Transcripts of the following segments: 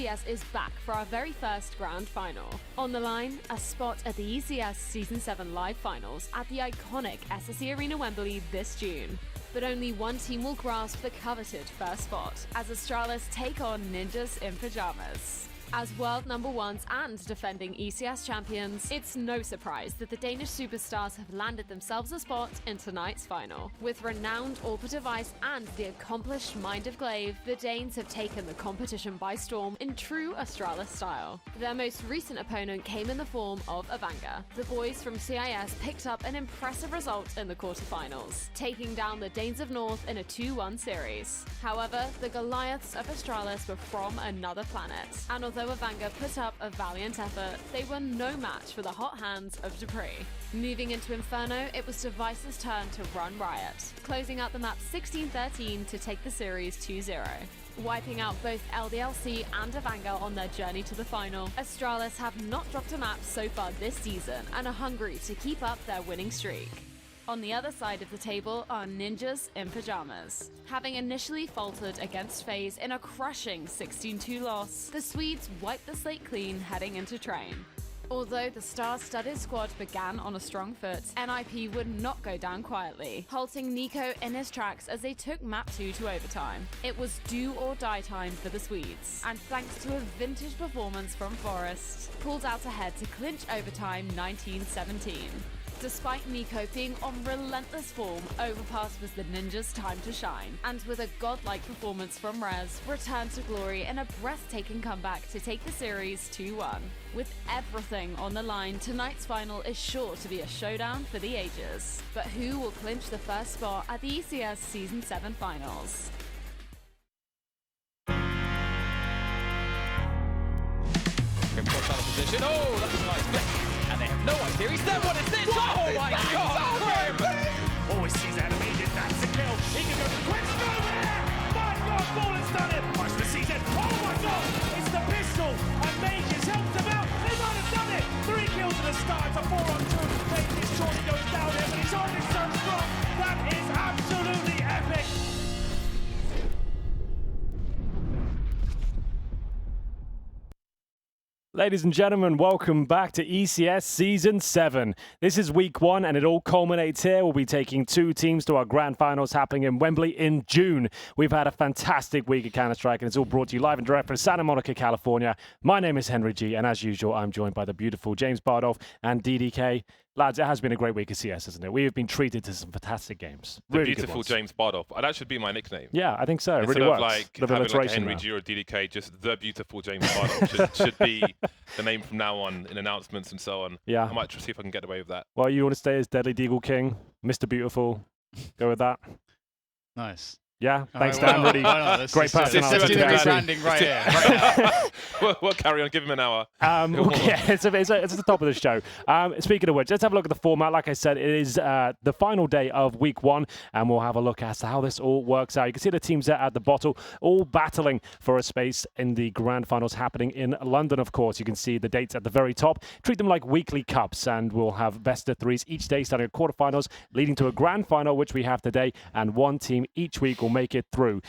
ECS is back for our very first grand final. On the line, a spot at the ECS Season 7 live finals at the iconic SSE Arena Wembley this June. But only one team will grasp the coveted first spot, as Astralis take on Ninjas in Pyjamas. As world number ones and defending ECS champions, it's no surprise that the Danish superstars have landed themselves a spot in tonight's final. With renowned Orpa device and the accomplished mind of Glaive, the Danes have taken the competition by storm in true Astralis style. Their most recent opponent came in the form of Avanga. The boys from CIS picked up an impressive result in the quarterfinals, taking down the Danes of North in a 2-1 series. However, the Goliaths of Astralis were from another planet, and although Avanga put up a valiant effort, they were no match for the hot hands of Dupree. Moving into Inferno, it was Device's turn to run riot, closing out the map 16-13 to take the series 2-0. Wiping out both LDLC and Avanga on their journey to the final, Astralis have not dropped a map so far this season and are hungry to keep up their winning streak. On the other side of the table are Ninjas in Pyjamas. Having initially faltered against FaZe in a crushing 16-2 loss, the Swedes wiped the slate clean heading into Train. Although the star-studded squad began on a strong foot, NiP would not go down quietly, halting Nico in his tracks as they took map 2 to overtime. It was do or die time for the Swedes, and thanks to a vintage performance from Forest, pulled out ahead to clinch overtime 19-17. Despite Nico being on relentless form, Overpass was the Ninjas' time to shine, and with a godlike performance from Rez, returned to glory in a breathtaking comeback to take the series 2-1. With everything on the line, tonight's final is sure to be a showdown for the ages. But who will clinch the first spot at the ECS Season 7 finals? Position. Oh, that's a nice flick. And they have no idea he's there. What is this? Oh my god! Always sees animated. That's a kill. He can go quick through there. My god, ball has done it. Watch the season. Oh my god! It's the pistol. And Mages helped him out. They might have done it. 3 kills at the start. It's a 4-on-2. Mages is surely going down here, but he's already so strong. That is absolutely epic. Ladies and gentlemen, welcome back to ECS Season 7. This is week 1 and it all culminates here. We'll be taking 2 teams to our grand finals happening in Wembley in June. We've had a fantastic week of Counter-Strike and it's all brought to you live and direct from Santa Monica, California. My name is Henry G and as usual, I'm joined by the beautiful James Bardolph and DDK. Lads, it has been a great week of CS, hasn't it? We have been treated to some fantastic games. The really beautiful James Bardolph. That should be my nickname. Yeah, I think so. It Instead really of works. like having like a Henry G or a DDK, just the beautiful James Bardolph should be the name from now on in announcements and so on. Yeah. I might see if I can get away with that. Well, you want to stay as Deadly Deagle King, Mr. Beautiful. Go with that. Nice. Yeah, thanks, All right, Dan. well, Really well, no, great personality. Let's do the rebranding right here. We'll carry on. Give him an hour. Yeah, it's at the top of the show. Speaking of which, let's have a look at the format. Like I said, it is the final day of week 1, and we'll have a look as to how this all works out. You can see the teams there at the bottom, all battling for a space in the grand finals happening in London, of course. You can see the dates at the very top. Treat them like weekly cups, and we'll have best of 3s each day, starting at quarterfinals, leading to a grand final, which we have today, and 1 team each week will make it through.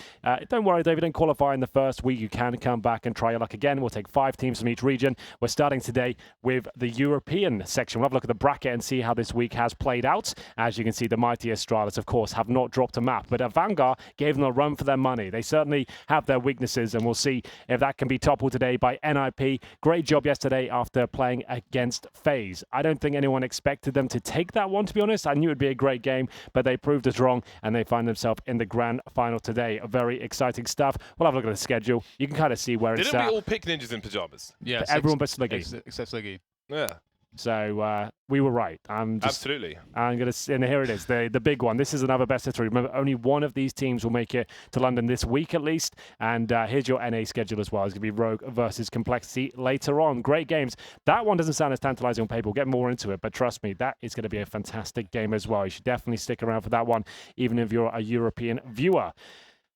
Don't worry, David, don't qualify in the first week. You can come back and try your luck again. We'll take 5 teams from each region. We're starting today with the European section. We'll have a look at the bracket and see how this week has played out. As you can see, the mighty Astralis, of course, have not dropped a map, but Avanga gave them a run for their money. They certainly have their weaknesses, and we'll see if that can be toppled today by NiP. Great job yesterday after playing against FaZe. I don't think anyone expected them to take that one, to be honest. I knew it'd be a great game, but they proved us wrong, and they find themselves in the grand final today. Very exciting stuff. We'll have a look at the schedule. You can kind of see where it's at. Didn't we all pick Ninjas in Pyjamas? Yeah, everyone but Sliggy. Except Sliggy. Yeah. So we were right. Absolutely. I'm gonna, and here it is, the big one. This is another best of 3. Remember, only one of these teams will make it to London this week at least. And here's your NA schedule as well. It's gonna be Rogue versus Complexity later on. Great games. That one doesn't sound as tantalizing on paper. We'll get more into it, but trust me, that is gonna be a fantastic game as well. You should definitely stick around for that one, even if you're a European viewer.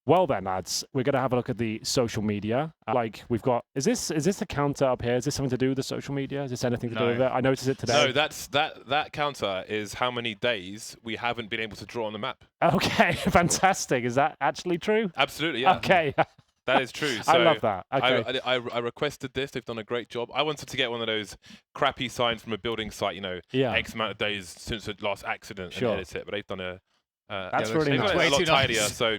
Well then, lads, we're going to have a look at the social media. Like we've got, is this a counter up here? Is this something to do with the social media? Is this anything to do with it? I noticed it today. No, that counter is how many days we haven't been able to draw on the map. Okay, fantastic. Is that actually true? Absolutely, yeah. Okay. That is true. So I love that. Okay. I requested this. They've done a great job. I wanted to get one of those crappy signs from a building site, Yeah. X amount of days since the last accident Sure. and edit it. But they've done a... That's Yeah, really they've nice. done it a lot Way too tidier. nice. So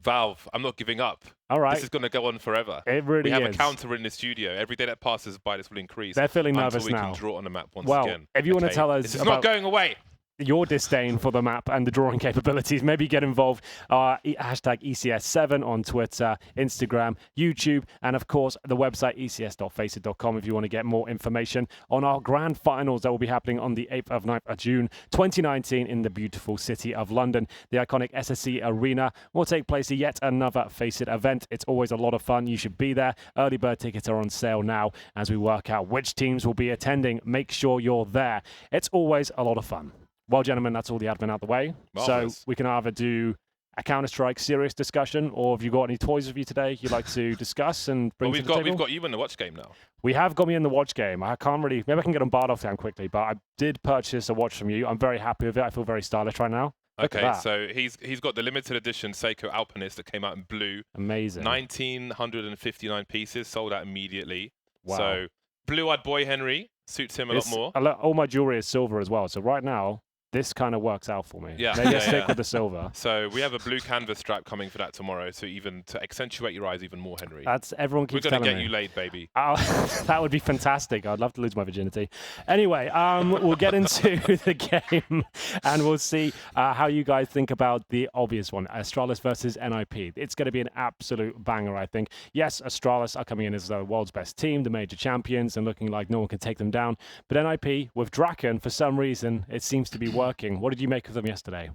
Valve, I'm not giving up. All right. This is going to go on forever. It really we have is. a counter in the studio. Every day that passes by, this will increase. They're feeling until nervous we now. can draw on the map once Well, again. if you want to tell us this is about- not going away. your disdain for the map and the drawing capabilities, maybe get involved. Hashtag ECS7 on Twitter, Instagram, YouTube, and of course the website ecs.faceit.com if you want to get more information on our grand finals that will be happening on the 8th of 9th of June 2019 in the beautiful city of London. The iconic SSE Arena will take place at yet another Faceit event. It's always a lot of fun. You should be there. Early bird tickets are on sale now as we work out which teams will be attending. Make sure you're there. It's always a lot of fun. Well, gentlemen, that's all the admin out the way. Marvelous. So we can either do a Counter-Strike serious discussion, or have you got any toys with you today you'd like to discuss and bring Well, to the table? we've got you in the watch game now. We have got me in the watch game. I can't really... Maybe I can get on Bardoff down quickly, but I did purchase a watch from you. I'm very happy with it. I feel very stylish right now. Look at Okay, that. so he's got the limited edition Seiko Alpinist that came out in blue. Amazing. 1,959 pieces, sold out immediately. Wow. So blue-eyed boy Henry suits him a lot more. All my jewelry is silver as well. So right now, this kind of works out for me. Yeah, Maybe yeah, I stick yeah. with the silver. So we have a blue canvas strap coming for that tomorrow. So even to accentuate your eyes even more, Henry. That's everyone We're keeps gonna telling get me. you laid, baby. That would be fantastic. I'd love to lose my virginity. Anyway, we'll get into the game and we'll see how you guys think about the obvious one, Astralis versus NiP. It's going to be an absolute banger, I think. Yes, Astralis are coming in as the world's best team, the major champions, and looking like no one can take them down. But NiP, with Draken, for some reason, it seems to be working. What did you make of them yesterday?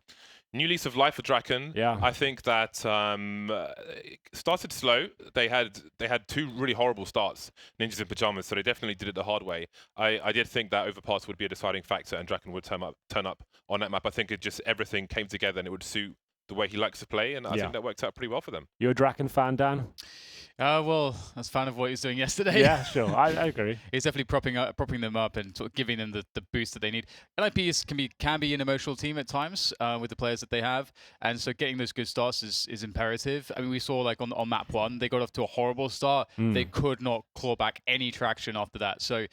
New lease of life for Draken. Yeah. I think that it started slow. They had two really horrible starts, Ninjas in Pajamas, so they definitely did it the hard way. I did think that overpass would be a deciding factor and Draken would turn up on that map. I think it just everything came together and it would suit the way he likes to play, and I think that worked out pretty well for them. You're a Draken fan, Dan? Well, I was a fan of what he was doing yesterday. Yeah, sure. I agree. He's definitely propping them up and sort of giving them the boost that they need. NiP can be an emotional team at times with the players that they have, and so getting those good starts is imperative. I mean, we saw like on map 1, they got off to a horrible start. They could not claw back any traction after that. So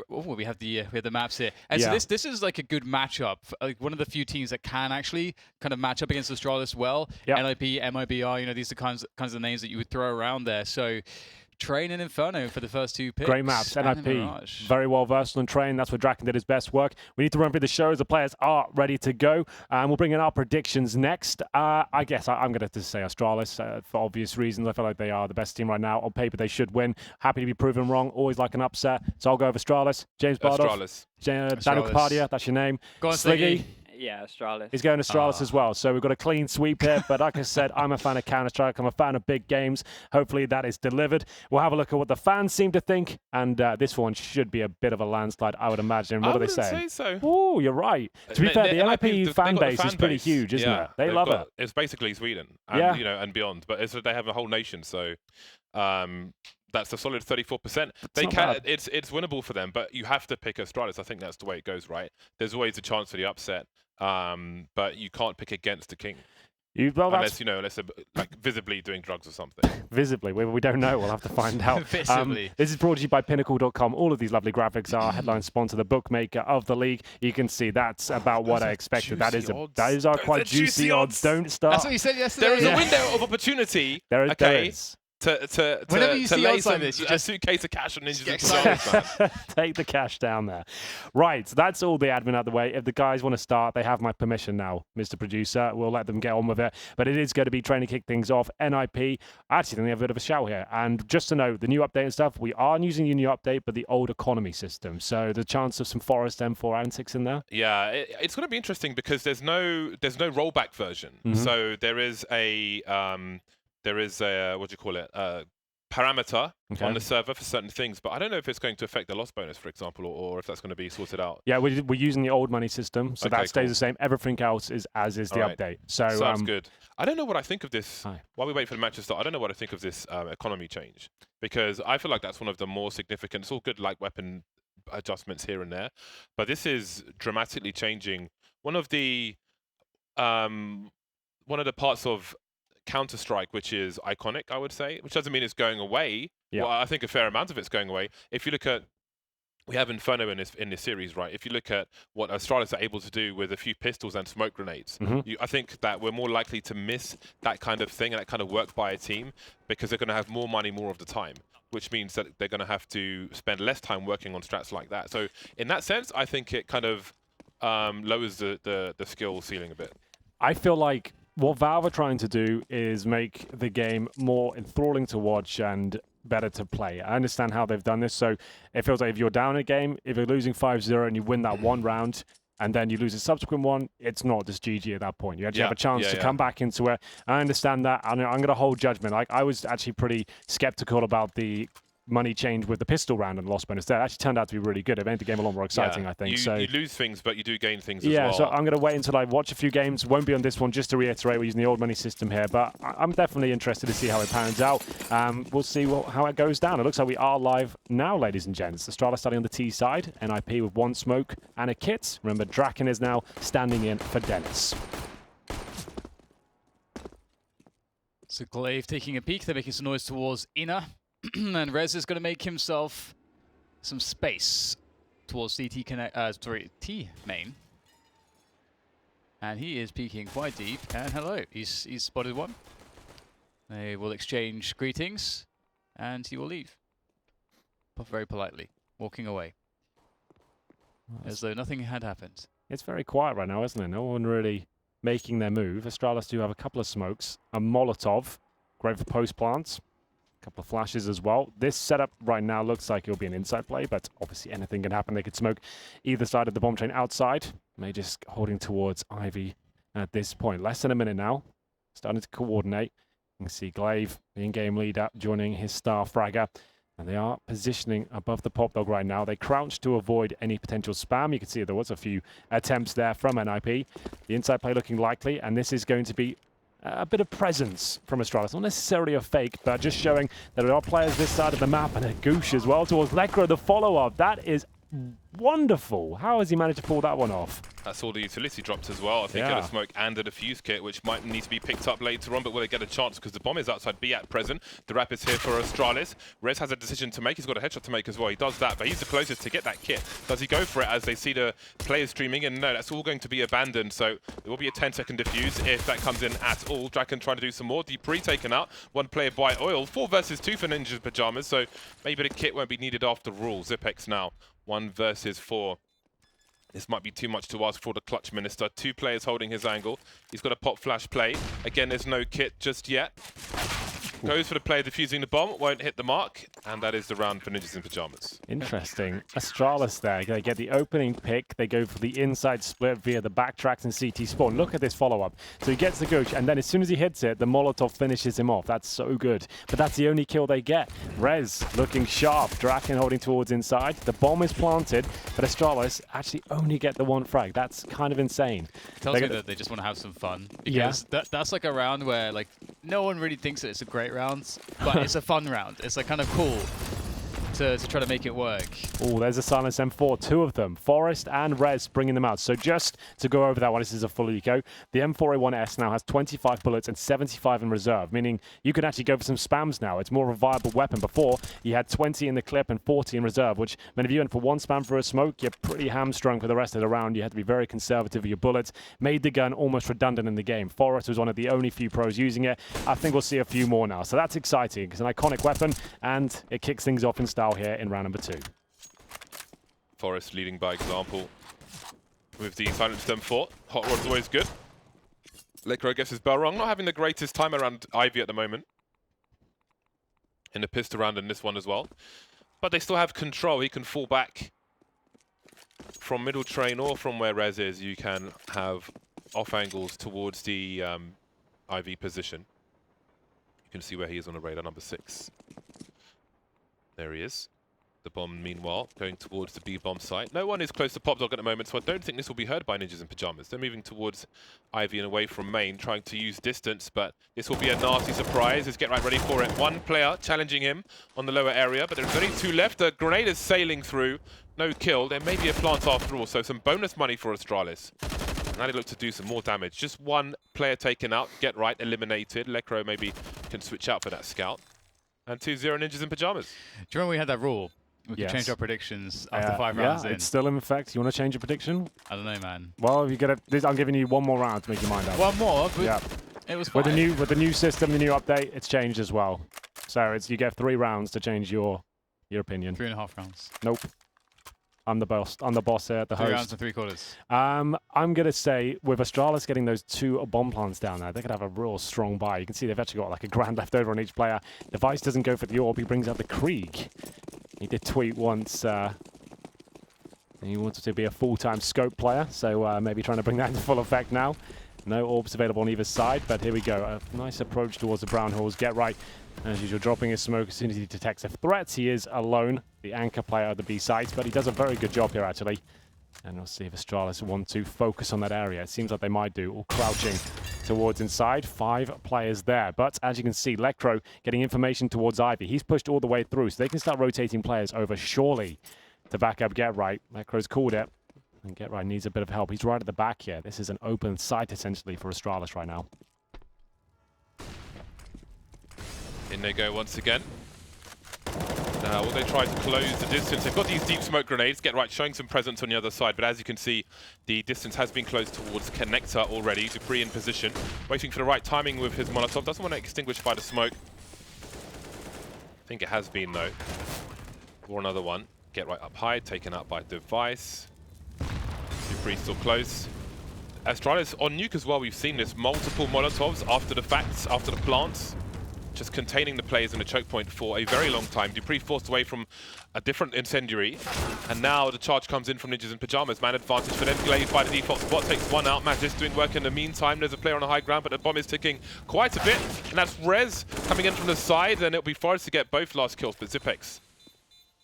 we have the maps here, and so this is like a good matchup. Like one of the few teams that can actually kind of match up against Astralis well. NiP, MIBR, these are kinds of names that you would throw around there. So Train and Inferno for the first two picks. Great maps. And NiP, Mirage. very well versed on Train. That's where Draken did his best work. We need to run through the show as the players are ready to go. And we'll bring in our predictions next. I guess I'm going to say Astralis for obvious reasons. I feel like they are the best team right now. On paper, they should win. Happy to be proven wrong. Always like an upset. So I'll go with Astralis. James Bardoff. Astralis. Daniel Kapadia, that's your name. Go on, Sliggy. Yeah, Astralis. He's going Astralis as well. So we've got a clean sweep here. But like I said, I'm a fan of Counter-Strike. I'm a fan of big games. Hopefully that is delivered. We'll have a look at what the fans seem to think. And this one should be a bit of a landslide, I would imagine. What do they say? I wouldn't say so. Oh, you're right. To be fair, the NiP fan base is pretty huge, isn't it? They love it. It's basically Sweden and, and beyond. But they have a whole nation. So that's a solid 34%. They can. It's winnable for them, but you have to pick Astralis. I think that's the way it goes, right? There's always a chance for the upset, but you can't pick against the king. Unless they're like visibly doing drugs or something. Visibly, we don't know. We'll have to find out. Visibly. This is brought to you by Pinnacle.com. All of these lovely graphics are headline sponsor, the bookmaker of the league. You can see that's about what I expected. Those are quite juicy odds. Don't start. That's what you said yesterday. There is a window of opportunity. There is. Whenever you see lay odds like this, you a just suitcase of cash on Ninjas. Take the cash down there. Right, that's all the admin out of the way. If the guys want to start, they have my permission now, Mr. Producer. We'll let them get on with it. But it is going to be trying to kick things off. NiP, I actually think they have a bit of a shout here. And just to know, the new update and stuff, we are using the new update, but the old economy system. So the chance of some Forest M4 antics in there. Yeah, it's going to be interesting because there's no rollback version. So there is a what do you call it? Parameter on the server for certain things, but I don't know if it's going to affect the loss bonus, for example, or if that's going to be sorted out. Yeah, we're using the old money system, so that stays the same. Everything else is as is the update. So sounds good. I don't know what I think of this. While we wait for the match to start, I don't know what I think of this economy change, because I feel like that's one of the more significant. It's all good, like weapon adjustments here and there, but this is dramatically changing one of the parts of Counter-Strike, which is iconic, I would say, which doesn't mean it's going away. Yeah. Well, I think a fair amount of it's going away. If you look at, we have Inferno in this series, right? If you look at what Astralis are able to do with a few pistols and smoke grenades, I think that we're more likely to miss that kind of thing and that kind of work by a team because they're going to have more money more of the time, which means that they're going to have to spend less time working on strats like that. So in that sense, I think it kind of lowers the skill ceiling a bit. I feel like what Valve are trying to do is make the game more enthralling to watch and better to play. I understand how they've done this. So it feels like if you're down a game, if you're losing 5-0 and you win that one round, and then you lose a subsequent one, it's not just GG at that point. You actually have a chance to come back into it. I understand that. I'm going to hold judgment. Like, I was actually pretty skeptical about the money change with the pistol round and loss bonus. That actually turned out to be really good. It made the game a lot more exciting, I think. You lose things, but you do gain things as well. Yeah, so I'm going to wait until I watch a few games. Won't be on this one, just to reiterate, we're using the old money system here, but I'm definitely interested to see how it pans out. We'll see how it goes down. It looks like we are live now, ladies and gents. Astralis starting on the T side, NiP with one smoke and a kit. Remember, Draken is now standing in for Dennis. So Glaive taking a peek. They're making some noise towards inner. And Rez is going to make himself some space towards T main. And he is peeking quite deep. And hello, he's spotted one. They will exchange greetings, and he will leave. But very politely, walking away. As though nothing had happened. It's very quiet right now, isn't it? No one really making their move. Astralis do have a couple of smokes. A Molotov, great for post plants. Couple of flashes as well. This setup right now looks like it'll be an inside play, but obviously anything can happen. They could smoke either side of the bomb train outside. May just holding towards Ivy at this point. Less than a minute now. Starting to coordinate. You can see Glaive, the in-game leader, joining his star fragger. And they are positioning above the pop dog right now. They crouch to avoid any potential spam. You can see there was a few attempts there from NiP. The inside play looking likely, and this is going to be a bit of presence from Astralis. Not necessarily a fake, but just showing that there are players this side of the map, and a Goosh as well towards Lekra, the follow-up. That is wonderful. How has he managed to pull that one off? That's all the utility dropped as well. I think got a smoke and a defuse kit, which might need to be picked up later on, but will they get a chance because the bomb is outside B at present. The wrap is here for Astralis. Rez has a decision to make. He's got a headshot to make as well. He does that, but he's the closest to get that kit. Does he go for it as they see the players streaming in? No, that's all going to be abandoned, so there will be a 10-second defuse if that comes in at all. Draken trying to do some more. Dupree taken out. One player by Oil. 4 versus 2 for Ninja's Pajamas, so maybe the kit won't be needed after all. Zipex now. 1 versus 4. This might be too much to ask for the clutch minister. 2 players holding his angle. He's got a pop flash play. Again, there's no kit just yet. Goes for the player defusing the bomb, won't hit the mark, and that is the round for Ninjas in Pajamas. Interesting. Astralis there, they get the opening pick, they go for the inside split via the backtracks and CT spawn. Look at this follow-up. So he gets the gooch, and then as soon as he hits it, the Molotov finishes him off. That's so good. But that's the only kill they get. Rez looking sharp, Draken holding towards inside. The bomb is planted, but Astralis actually only get the 1 frag. That's kind of insane. Tells me that they just want to have some fun. Because that's like a round where like no one really thinks that it's a great round, but it's a fun round. It's like kind of cool to try to make it work. Oh, there's a Silence M4, 2 of them. Forest and Rez bringing them out. So just to go over that one, this is a full eco. The M4A1S now has 25 bullets and 75 in reserve, meaning you can actually go for some spams now. It's more of a viable weapon. Before, you had 20 in the clip and 40 in reserve, which meant if you went for 1 spam for a smoke, you're pretty hamstrung for the rest of the round. You had to be very conservative with your bullets. Made the gun almost redundant in the game. Forest was one of the only few pros using it. I think we'll see a few more now. So that's exciting. It's an iconic weapon, and it kicks things off in style here in round number 2. Forest leading by example with the silenced M4. Hot Rod's always good. Lekra gets his bell rung. Not having the greatest time around Ivy at the moment. In the pistol round in this one as well. But they still have control. He can fall back from middle train or from where Rez is. You can have off angles towards the Ivy position. You can see where he is on the radar, number 6. There he is. The bomb, meanwhile, going towards the B-bomb site. No one is close to Pop Dog at the moment, so I don't think this will be heard by Ninjas in Pajamas. They're moving towards Ivy and away from main, trying to use distance, but this will be a nasty surprise. Let's get right ready for it. 1 player challenging him on the lower area, but there's only 2 left. The grenade is sailing through. No kill. There may be a plant after all, so some bonus money for Astralis. now they look to do some more damage. Just one player taken out, get right, eliminated. Lekro maybe can switch out for that scout. And 2-0 Ninjas in Pyjamas. Do you remember we had that rule? We could change our predictions after 5 rounds in. It's still in effect. You want to change your prediction? I don't know, man. Well, you get I'm giving you one more round to make your mind up. One more? But yeah. It was fine. With the new system, the new update, it's changed as well. So you get 3 rounds to change your opinion. 3.5 rounds. Nope. I'm the boss. I'm the boss here, the 3 host. 3 rounds and 3 quarters. I'm gonna say with Astralis getting those 2 bomb plants down there, they could have a real strong buy. You can see they've actually got like a grand left over on each player. Device doesn't go for the orb. He brings out the Krieg. He did tweet once. He wanted to be a full-time scope player, so maybe trying to bring that into full effect now. No orbs available on either side, but here we go. A nice approach towards the brown halls. Get right. As usual, dropping his smoke as soon as he detects a threat. He is alone, the anchor player at the B site, but he does a very good job here, actually. And we'll see if Astralis want to focus on that area. It seems like they might do, all crouching towards inside. 5 players there. But as you can see, Lekro getting information towards Ivy. He's pushed all the way through, so they can start rotating players over surely to back up Get Right. Lekro's called it. And Get Right needs a bit of help. He's right at the back here. This is an open site, essentially, for Astralis right now. In they go once again. Now, will they try to close the distance? They've got these deep smoke grenades. Get Right showing some presence on the other side, but as you can see, the distance has been closed towards Connector already. Dupree in position, waiting for the right timing with his Molotov. Doesn't want to extinguish by the smoke. I think it has been, though. Or another one. Get Right up high, taken out by Device. Dupree still close. Astralis on nuke as well. We've seen this. Multiple Molotovs after the facts, after the plants. Just containing the players in the choke point for a very long time. Dupree forced away from a different incendiary. And now the charge comes in from Ninjas in Pyjamas. Man advantage for them. Glazed by the default spot. Takes one out. Magis doing work in the meantime. There's a player on the high ground, but the bomb is ticking quite a bit. And that's Rez coming in from the side. And it'll be Forrest to get both last kills. But Zipex.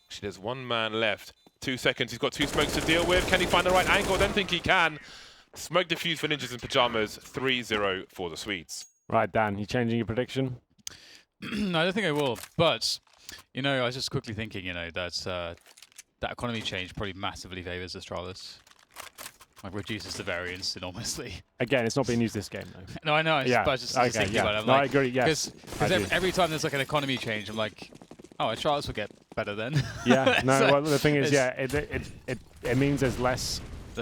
Actually, there's 1 man left. 2 seconds. He's got 2 smokes to deal with. Can he find the right angle? I don't think he can. Smoke diffused for Ninjas in Pyjamas. 3-0 for the Swedes. Right, Dan, you changing your prediction? No, I don't think I will. But, you know, I was just quickly thinking, you know, that economy change probably massively favors Astralis. Like, reduces the variance enormously. Again, it's not being used this game, though. No, I know. Yeah. But I was just thinking about it. I'm like, I agree, yes. Because every time there's like an economy change, I'm like, oh, Astralis will get better then. Yeah, no, So well, the thing is, yeah, it means there's less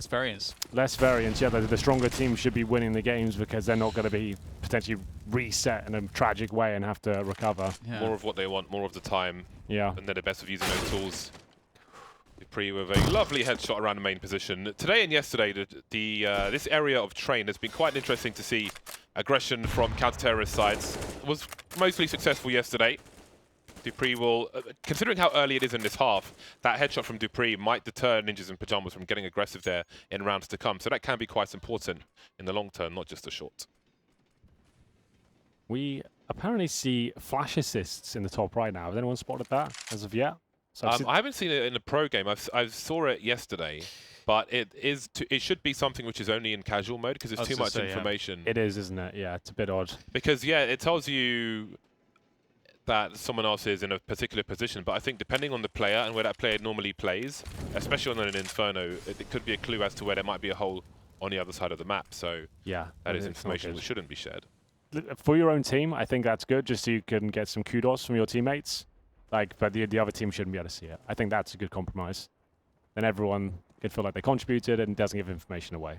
variance. Less variance, yeah. The stronger team should be winning the games because they're not going to be potentially reset in a tragic way and have to recover. Yeah. More of what they want, more of the time. Yeah. And they're the best of using those tools. Dupree with a lovely headshot around the main position. Today and yesterday, this area of train has been quite interesting to see aggression from counter-terrorist sides. It was mostly successful yesterday. Dupree will, considering how early it is in this half, that headshot from Dupree might deter Ninjas in Pyjamas from getting aggressive there in rounds to come. So that can be quite important in the long term, not just the short. We apparently see flash assists in the top right now. Has anyone spotted that as of yet? So I haven't seen it in the pro game. I saw it yesterday, but it should be something which is only in casual mode because it's too much information. Yeah. It is, isn't it? Yeah, it's a bit odd. Because, yeah, it tells you that someone else is in a particular position, but I think depending on the player and where that player normally plays, especially on an Inferno, it could be a clue as to where there might be a hole on the other side of the map. So yeah, that is information which shouldn't be shared. For your own team, I think that's good, just so you can get some kudos from your teammates. Like, but the other team shouldn't be able to see it. I think that's a good compromise. Then everyone can feel like they contributed and doesn't give information away.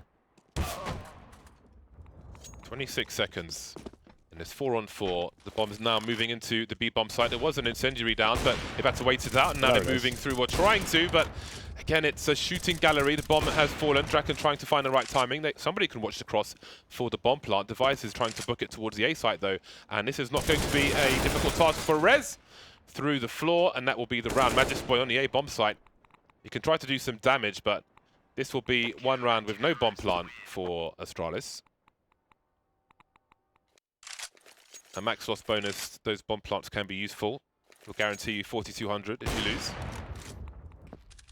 26 seconds. And it's 4-on-4. The bomb is now moving into the B bomb site. There was an incendiary down, but they've had to wait it out, and now they're moving through or trying to. But again, it's a shooting gallery. The bomb has fallen. Draken trying to find the right timing. Somebody can watch the cross for the bomb plant. Device is trying to book it towards the A site, though. And this is not going to be a difficult task for Rez. Through the floor, and that will be the round. Magis Boy on the A bomb site. He can try to do some damage, but this will be 1 round with no bomb plant for Astralis. A max loss bonus, those bomb plants can be useful. Will guarantee you 4,200 if you lose.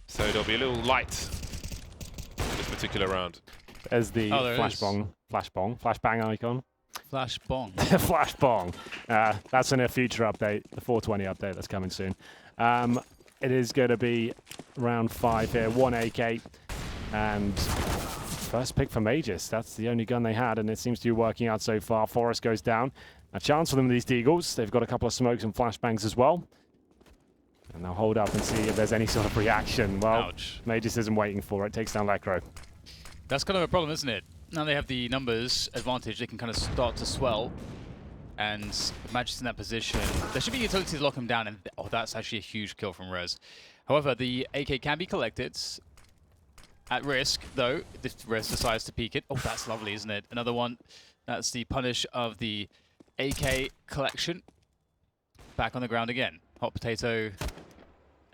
So there'll be a little light this particular round. There's the flashbang icon. Flash bong. Flash bong. That's in a future update, the 420 update that's coming soon. It is going to be round 5 here. 1 AK and First pick for Magus. That's the only gun they had, and it seems to be working out so far. Forest goes down. A chance for them with these Deagles. They've got a couple of smokes and flashbangs as well. And they'll hold up and see if there's any sort of reaction. Well, Ouch. Magus isn't waiting for it. Takes down Lekro. That's kind of a problem, isn't it? Now they have the numbers advantage. They can kind of start to swell. And Magic's in that position. There should be utility to lock him down. And oh, that's actually a huge kill from Rez. However, the AK can be collected. At risk, though, if Rez decides to peek it. Oh, that's lovely, isn't it? Another one. That's the punish of the AK collection. Back on the ground again. Hot potato,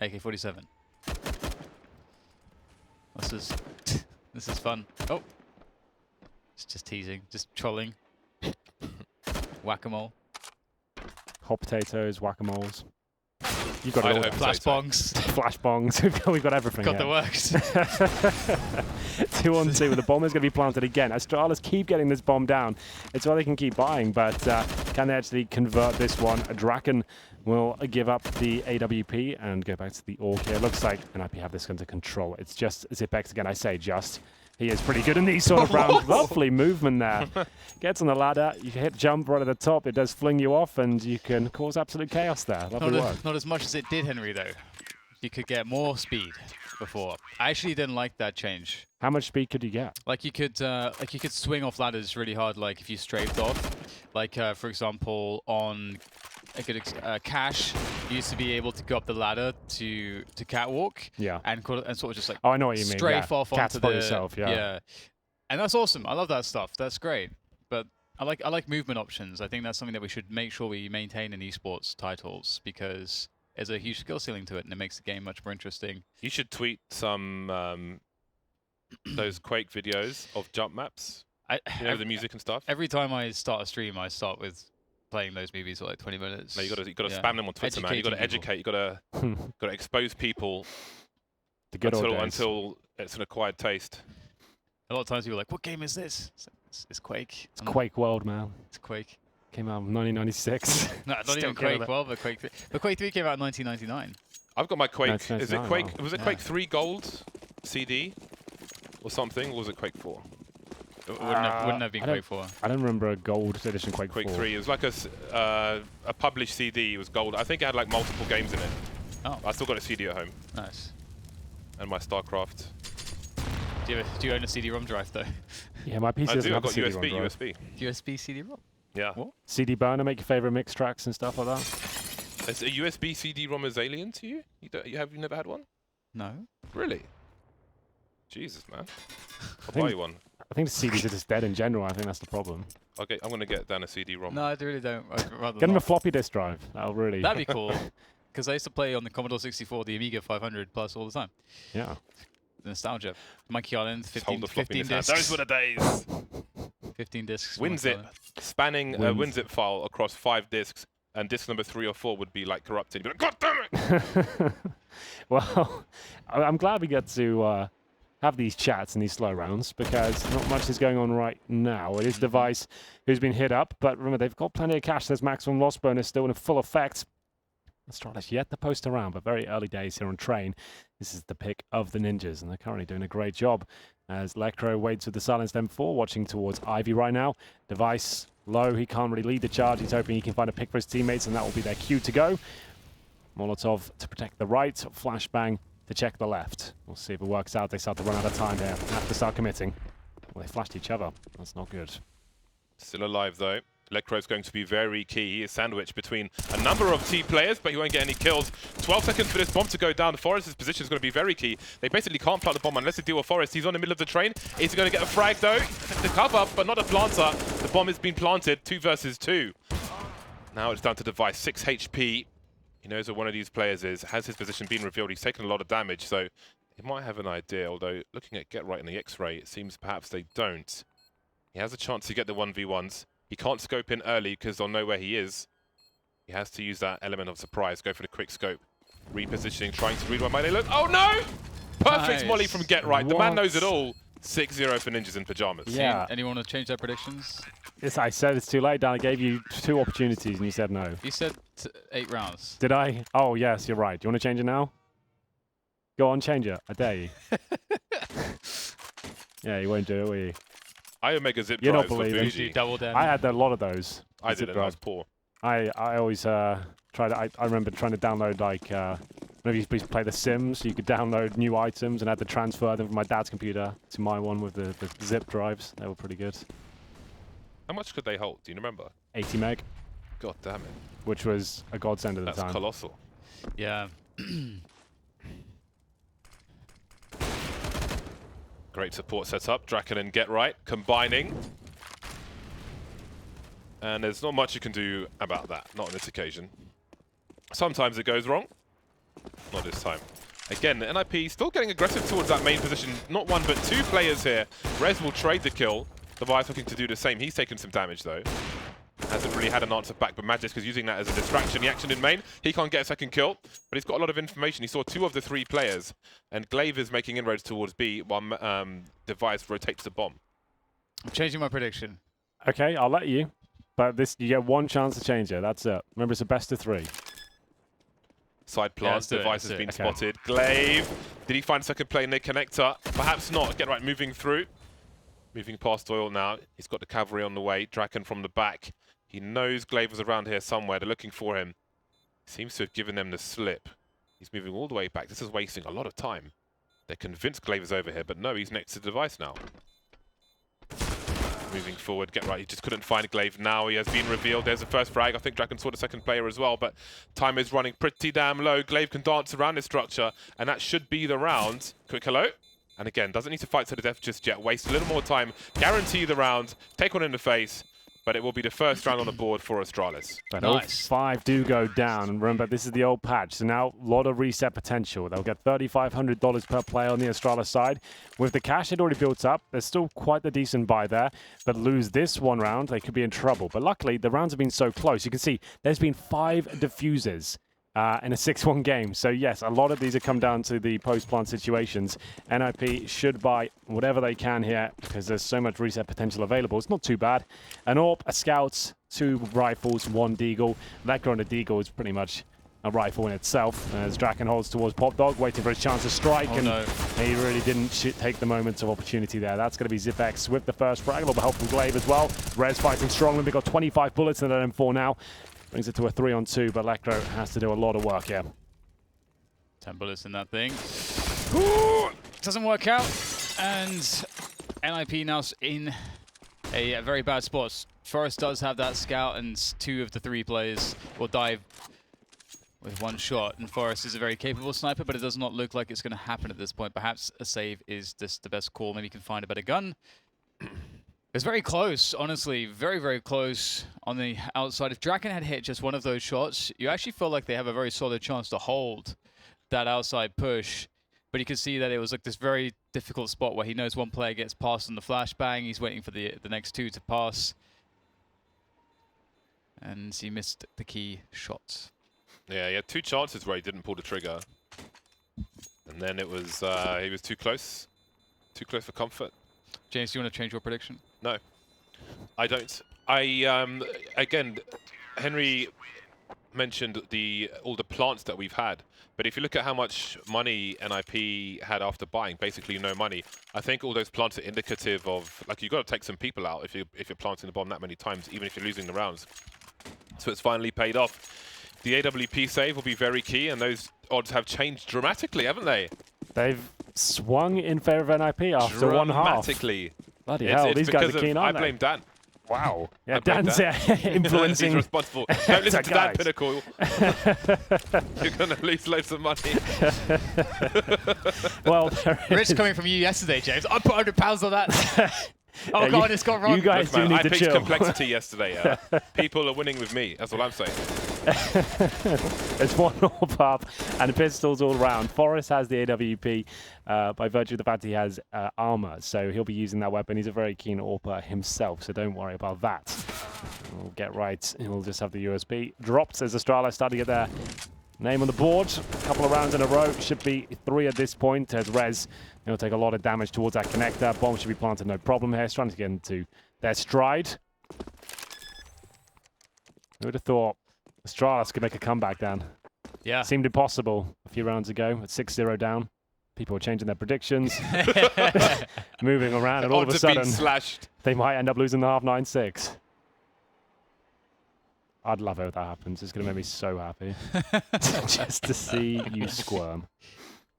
AK-47. This is fun. Oh, it's just teasing, just trolling. Whack-a-mole. Hot potatoes, whack-a-moles. You've got it all. Flash bongs. Flash bongs. We've got everything. Got the works. 2-on-2 with the bomb is going to be planted again. Astralis keep getting this bomb down. It's why they can keep buying, but can they actually convert this one? Draken will give up the AWP and go back to the AWP here. Looks like NiP have this under control. It's just Zipex again. I say just. He is pretty good in these sort of rounds. Lovely movement there. Gets on the ladder. You hit jump right at the top. It does fling you off, and you can cause absolute chaos there. Lovely work. Not as much as it did, Henry, though. You could get more speed before. I actually didn't like that change. How much speed could you get? Like you could swing off ladders really hard. Like if you strafed off, like for example on a good Cash used to be able to go up the ladder to catwalk. Yeah. And sort of just like I know what you mean. Strafe off Cats onto by the yourself. Yeah. And that's awesome. I love that stuff. That's great. But I like movement options. I think that's something that we should make sure we maintain in esports titles because there's a huge skill ceiling to it, and it makes the game much more interesting. You should tweet some those Quake videos of jump maps. The music and stuff. Every time I start a stream, I start with playing those movies for like 20 minutes. No, you got to spam them on Twitter, man. You got to educate. You got to expose people until it's an acquired taste. A lot of times people are like, "What game is this?" It's Quake. It's Quake World, man. It's Quake. Came out in 1996. No, not even Quake World, but Quake 3. But Quake 3 came out in 1999. I've got my Quake. Is it Quake? Wow. Was it Quake 3 Gold CD or something? Or was it Quake 4? It wouldn't have been Quake 4. I don't remember a gold edition Quake 4. Quake 3. It was like a published CD. It was gold. I think it had like multiple games in it. Oh. I still got a CD at home. Nice. And my StarCraft. Do you own a CD-ROM drive though? Yeah, my PC doesn't have a CD-ROM drive. USB CD-ROM? Yeah. What? CD burner, make your favorite mix tracks and stuff like that. Is a USB CD-ROM as alien to you? You never had one? No. Really? Jesus, man. I'll buy you one. I think the CDs are just dead in general. I think that's the problem. Okay, I'm gonna get down a CD-ROM. No, I really don't. I'd rather Get him a not. floppy disk drive. That'll really. That'd be cool. Because I used to play on the Commodore 64, the Amiga 500 plus all the time. Yeah. Nostalgia. Monkey Island, 15 15 discs. Those were the days. 15 discs. WinZip, spanning a WinZip file across 5 discs, and disc number 3 or 4 would be like corrupted. You'd be like, God damn it! Well, I'm glad we get to have these chats and these slow rounds because not much is going on right now. It is Device who's been hit up, but remember, they've got plenty of cash. There's maximum loss bonus still in full effect. Astralis yet to post around, but very early days here on Train. This is the pick of the Ninjas, and they're currently doing a great job as Lekro waits with the silenced M4, watching towards Ivy right now. Device low, he can't really lead the charge. He's hoping he can find a pick for his teammates, and that will be their cue to go. Molotov to protect the right, flashbang to check the left. We'll see if it works out. They start to run out of time here. Have to start committing. Well, they flashed each other. That's not good. Still alive, though. Lekro's going to be very key. He is sandwiched between a number of T players, but he won't get any kills. 12 seconds for this bomb to go down. Forest's position is going to be very key. They basically can't plant the bomb unless they deal with Forest. He's on the middle of the train. Is he going to get a frag, though? The cover, but not a planter. The bomb has been planted. 2 versus 2. Now it's down to Device. 6 HP. He knows where one of these players is. Has his position been revealed? He's taken a lot of damage, so he might have an idea. Although, looking at Get Right in the X-ray, it seems perhaps they don't. He has a chance to get the 1v1s. He can't scope in early because they'll know where he is. He has to use that element of surprise, go for the quick scope. Repositioning, trying to read where might they look. Oh no! Perfect molly from Get Right. The man knows it all. 6-0 for Ninjas in Pajamas. Yeah. Anyone want to change their predictions? Yes, I said it's too late, Dan. I gave you 2 opportunities and you said no. You said 8 rounds. Did I? Oh, yes, you're right. Do you want to change it now? Go on, change it. I dare you. Yeah, you won't do it, will you? I Omega zip You're not drives for believing. bougie. Double down. I had a lot of those. I zip didn't. I was drive. poor. I always tried. I remember trying to download like whenever you used to play The Sims, you could download new items and had to transfer them from my dad's computer to my one with the zip drives. They were pretty good. How much could they hold? Do you remember? 80 meg, God damn it. which was a godsend at the That's time. colossal. Yeah. Great support setup. Draken and Get Right combining. And there's not much you can do about that. Not on this occasion. Sometimes it goes wrong. Not this time. Again, the NiP still getting aggressive towards that main position. Not one, but two players here. Rez will trade the kill. Device looking to do the same. He's taken some damage, though. Hasn't really had an answer back, but Magisk is using that as a distraction. The action in main. He can't get a second kill, but he's got a lot of information. He saw 2 of the 3 players, and Glaive is making inroads towards B while Device rotates the bomb. I'm changing my prediction. Okay, I'll let you. But you get one chance to change it. That's it. Remember, it's a best of 3. Side plants, Yeah, Device has been Okay. spotted. Glaive, did he find a second play in the connector? Perhaps not. Get Right moving through. Moving past Oil now. He's got the cavalry on the way. Draken from the back. He knows Glaive was around here somewhere. They're looking for him. Seems to have given them the slip. He's moving all the way back. This is wasting a lot of time. They're convinced Glaive is over here, but no, he's next to the Device now. Moving forward, Get Right. He just couldn't find Glaive. Now he has been revealed. There's the first frag. I think Draken saw the second player as well, but time is running pretty damn low. Glaive can dance around this structure, and that should be the round. Quick hello. And again, doesn't need to fight to the death just yet. Waste a little more time. Guarantee the round. Take one in the face. But it will be the first round on the board for Astralis. But all 5 do go down. And remember, this is the old patch. So now, a lot of reset potential. They'll get $3,500 per player on the Astralis side. With the cash it already built up, there's still quite a decent buy there. But lose this one round, they could be in trouble. But luckily, the rounds have been so close. You can see there's been 5 diffusers in a 6-1 game. So yes, a lot of these have come down to the post-plant situations. NiP should buy whatever they can here because there's so much reset potential available. It's not too bad. An AWP, a Scout, 2 rifles, 1 Deagle. That on a Deagle is pretty much a rifle in itself. As Draken holds towards Pop Dog, waiting for his chance to strike. He really didn't take the moments of opportunity there. That's going to be ZipX with the first frag. A little bit help from Glaive as well. Rez fighting strongly. They've got 25 bullets in their M4 now. Brings it to a 3-on-2, but Electro has to do a lot of work here. 10 bullets in that thing. Doesn't work out. And NiP now in a very bad spot. Forest does have that scout, and 2 of the 3 players will die with 1 shot. And Forest is a very capable sniper, but it does not look like it's going to happen at this point. Perhaps a save is just the best call. Maybe you can find a better gun. It's very close, honestly. Very, very close on the outside. If Draken had hit just one of those shots, you actually feel like they have a very solid chance to hold that outside push. But you can see that it was like this very difficult spot where he knows one player gets past on the flashbang. He's waiting for the next 2 to pass. And he missed the key shot. Yeah, he had 2 chances where he didn't pull the trigger. And then it was, he was too close. Too close for comfort. James, do you want to change your prediction? No, I don't. Again, Henry mentioned all the plants that we've had, but if you look at how much money NiP had after buying, basically no money. I think all those plants are indicative of, like, you've got to take some people out if you're planting the bomb that many times, even if you're losing the rounds. So it's finally paid off. The AWP save will be very key, and those odds have changed dramatically, haven't they? They've swung in favor of NiP after 1 half. Dramatically. Bloody hell, these guys are keen, aren't I blame Dan. Wow. Yeah, I blame Dan's Dan. influencing. He's responsible. Don't listen to guys. Dan, Pinnacle. You're going to lose loads of money. Well, Rich coming from you yesterday, James. I put £100 on that. Oh, Yeah, God, it's gone wrong. You guys Look, man, do need I to picked chill. complexity yesterday. People are winning with me. That's all I'm saying. There's 1 AWP up and pistols all around. Forrest has the AWP by virtue of the fact he has armor, so he'll be using that weapon. He's a very keen AWPer himself, so don't worry about that. We'll get right. He'll just have the USB dropped as Astralis starting to get their name on the board. A couple of rounds in a row. Should be 3 at this point as Rez. He'll take a lot of damage towards that connector. Bomb should be planted, no problem here. He's trying to get into their stride. Who would have thought Astralis could make a comeback, Dan? Yeah. Seemed impossible a few rounds ago at 6-0 down. People are changing their predictions, moving around, and all of a Odds have sudden, been slashed. they might end up losing the half 9-6. I'd love it if that happens. It's going to make me so happy. Just to see you squirm.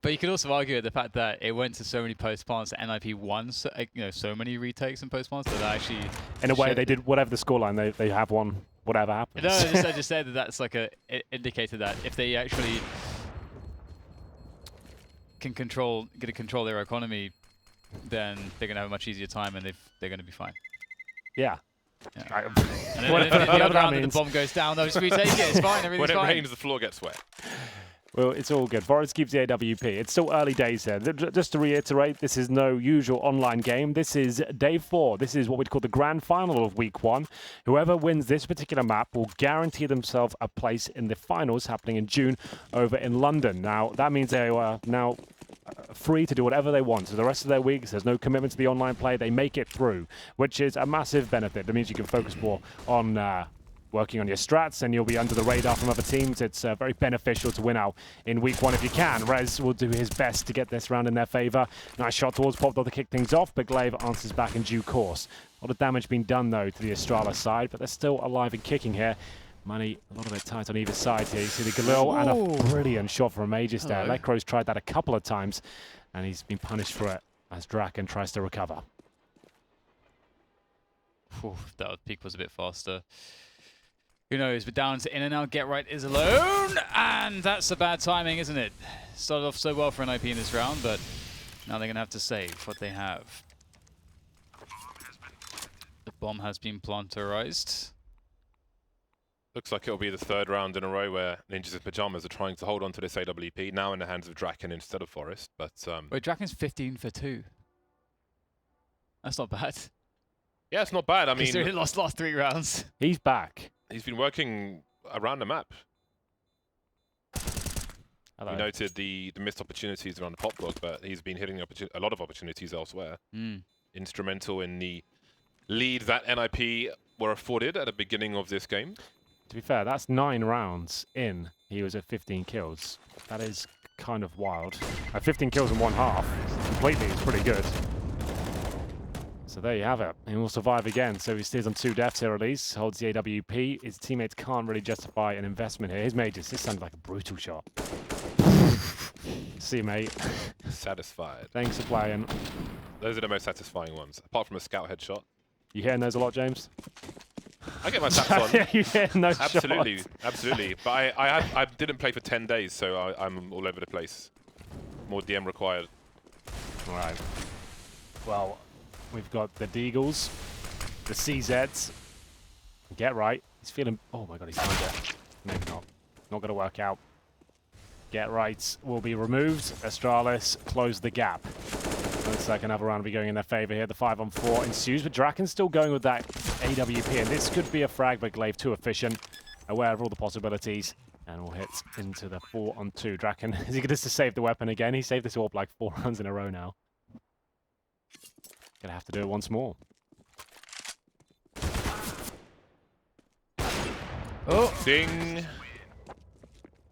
But you could also argue the fact that it went to so many post-plants that NiP won so, so many retakes and post-plants that actually... In a way, they did whatever the scoreline, they have won whatever happens. No, I just said that that's like a indicator that if they actually can control their economy, then they're going to have a much easier time and they're going to be fine. Yeah. And then the other round that the bomb goes down, they'll just retake it. It's fine. Everything's When it fine. rains, the floor gets wet. Well, it's all good. Forest keeps the AWP. It's still early days here. Just to reiterate, this is no usual online game. This is day 4. This is what we'd call the grand final of week 1. Whoever wins this particular map will guarantee themselves a place in the finals happening in June over in London. Now, that means they are now free to do whatever they want. So the rest of their weeks, there's no commitment to the online play. They make it through, which is a massive benefit. That means you can focus more on working on your strats, and you'll be under the radar from other teams. It's very beneficial to win out in week 1 if you can. Rez will do his best to get this round in their favor. Nice shot towards Pop to kick things off, but Glaive answers back in due course. A lot of damage being done, though, to the Astralis side, but they're still alive and kicking here. Money, a lot of it tight on either side here. You see the Galil and a brilliant shot from Aegis there. Lekro's tried that a couple of times, and he's been punished for it as Draken tries to recover. That peak was a bit faster. Who knows, but down to in and out, Get Right is alone, and that's a bad timing, isn't it? Started off so well for NiP in this round, but now they're going to have to save what they have. The bomb has been plantarized. Looks like it'll be the 3rd round in a row where Ninjas in Pyjamas are trying to hold on to this AWP, now in the hands of Draken instead of Forest. But Wait, Draken's 15 for 2. That's not bad. yeah, it's not bad. I mean, He's already lost last 3 rounds. He's back. He's been working around the map. Hello. He noted the missed opportunities around the pop block, but he's been hitting a lot of opportunities elsewhere. Instrumental in the lead that NiP were afforded at the beginning of this game. To be fair, that's 9 rounds in. He was at 15 kills. That is kind of wild. 15 kills in 1 half. Completely is pretty good. So there you have it. He will survive again. So he stays on 2 deaths here at least. Holds the AWP. His teammates can't really justify an investment here. His Mages, this sounded like a brutal shot. See you, mate. Satisfied. Thanks for playing. Those are the most satisfying ones, apart from a scout headshot. You hearing those a lot, James? I get my taps on. Yeah, you hearing those Absolutely, shots? absolutely. But I didn't play for 10 days, so I'm all over the place. More DM required. All right. Well, we've got the Deagles, the CZs. Get Right. He's feeling... Oh my god, he's found it. Maybe not. Not going to work out. Get Right will be removed. Astralis close the gap. Looks like another round will be going in their favor here. The 5-on-4 ensues, but Draken's still going with that AWP, and this could be a frag, but Glaive too efficient, aware of all the possibilities, and will hit into the 4-on-2. Draken, is he going to save the weapon again? He saved this orb like 4 rounds in a row now. Gonna have to do it once more. Oh, ding!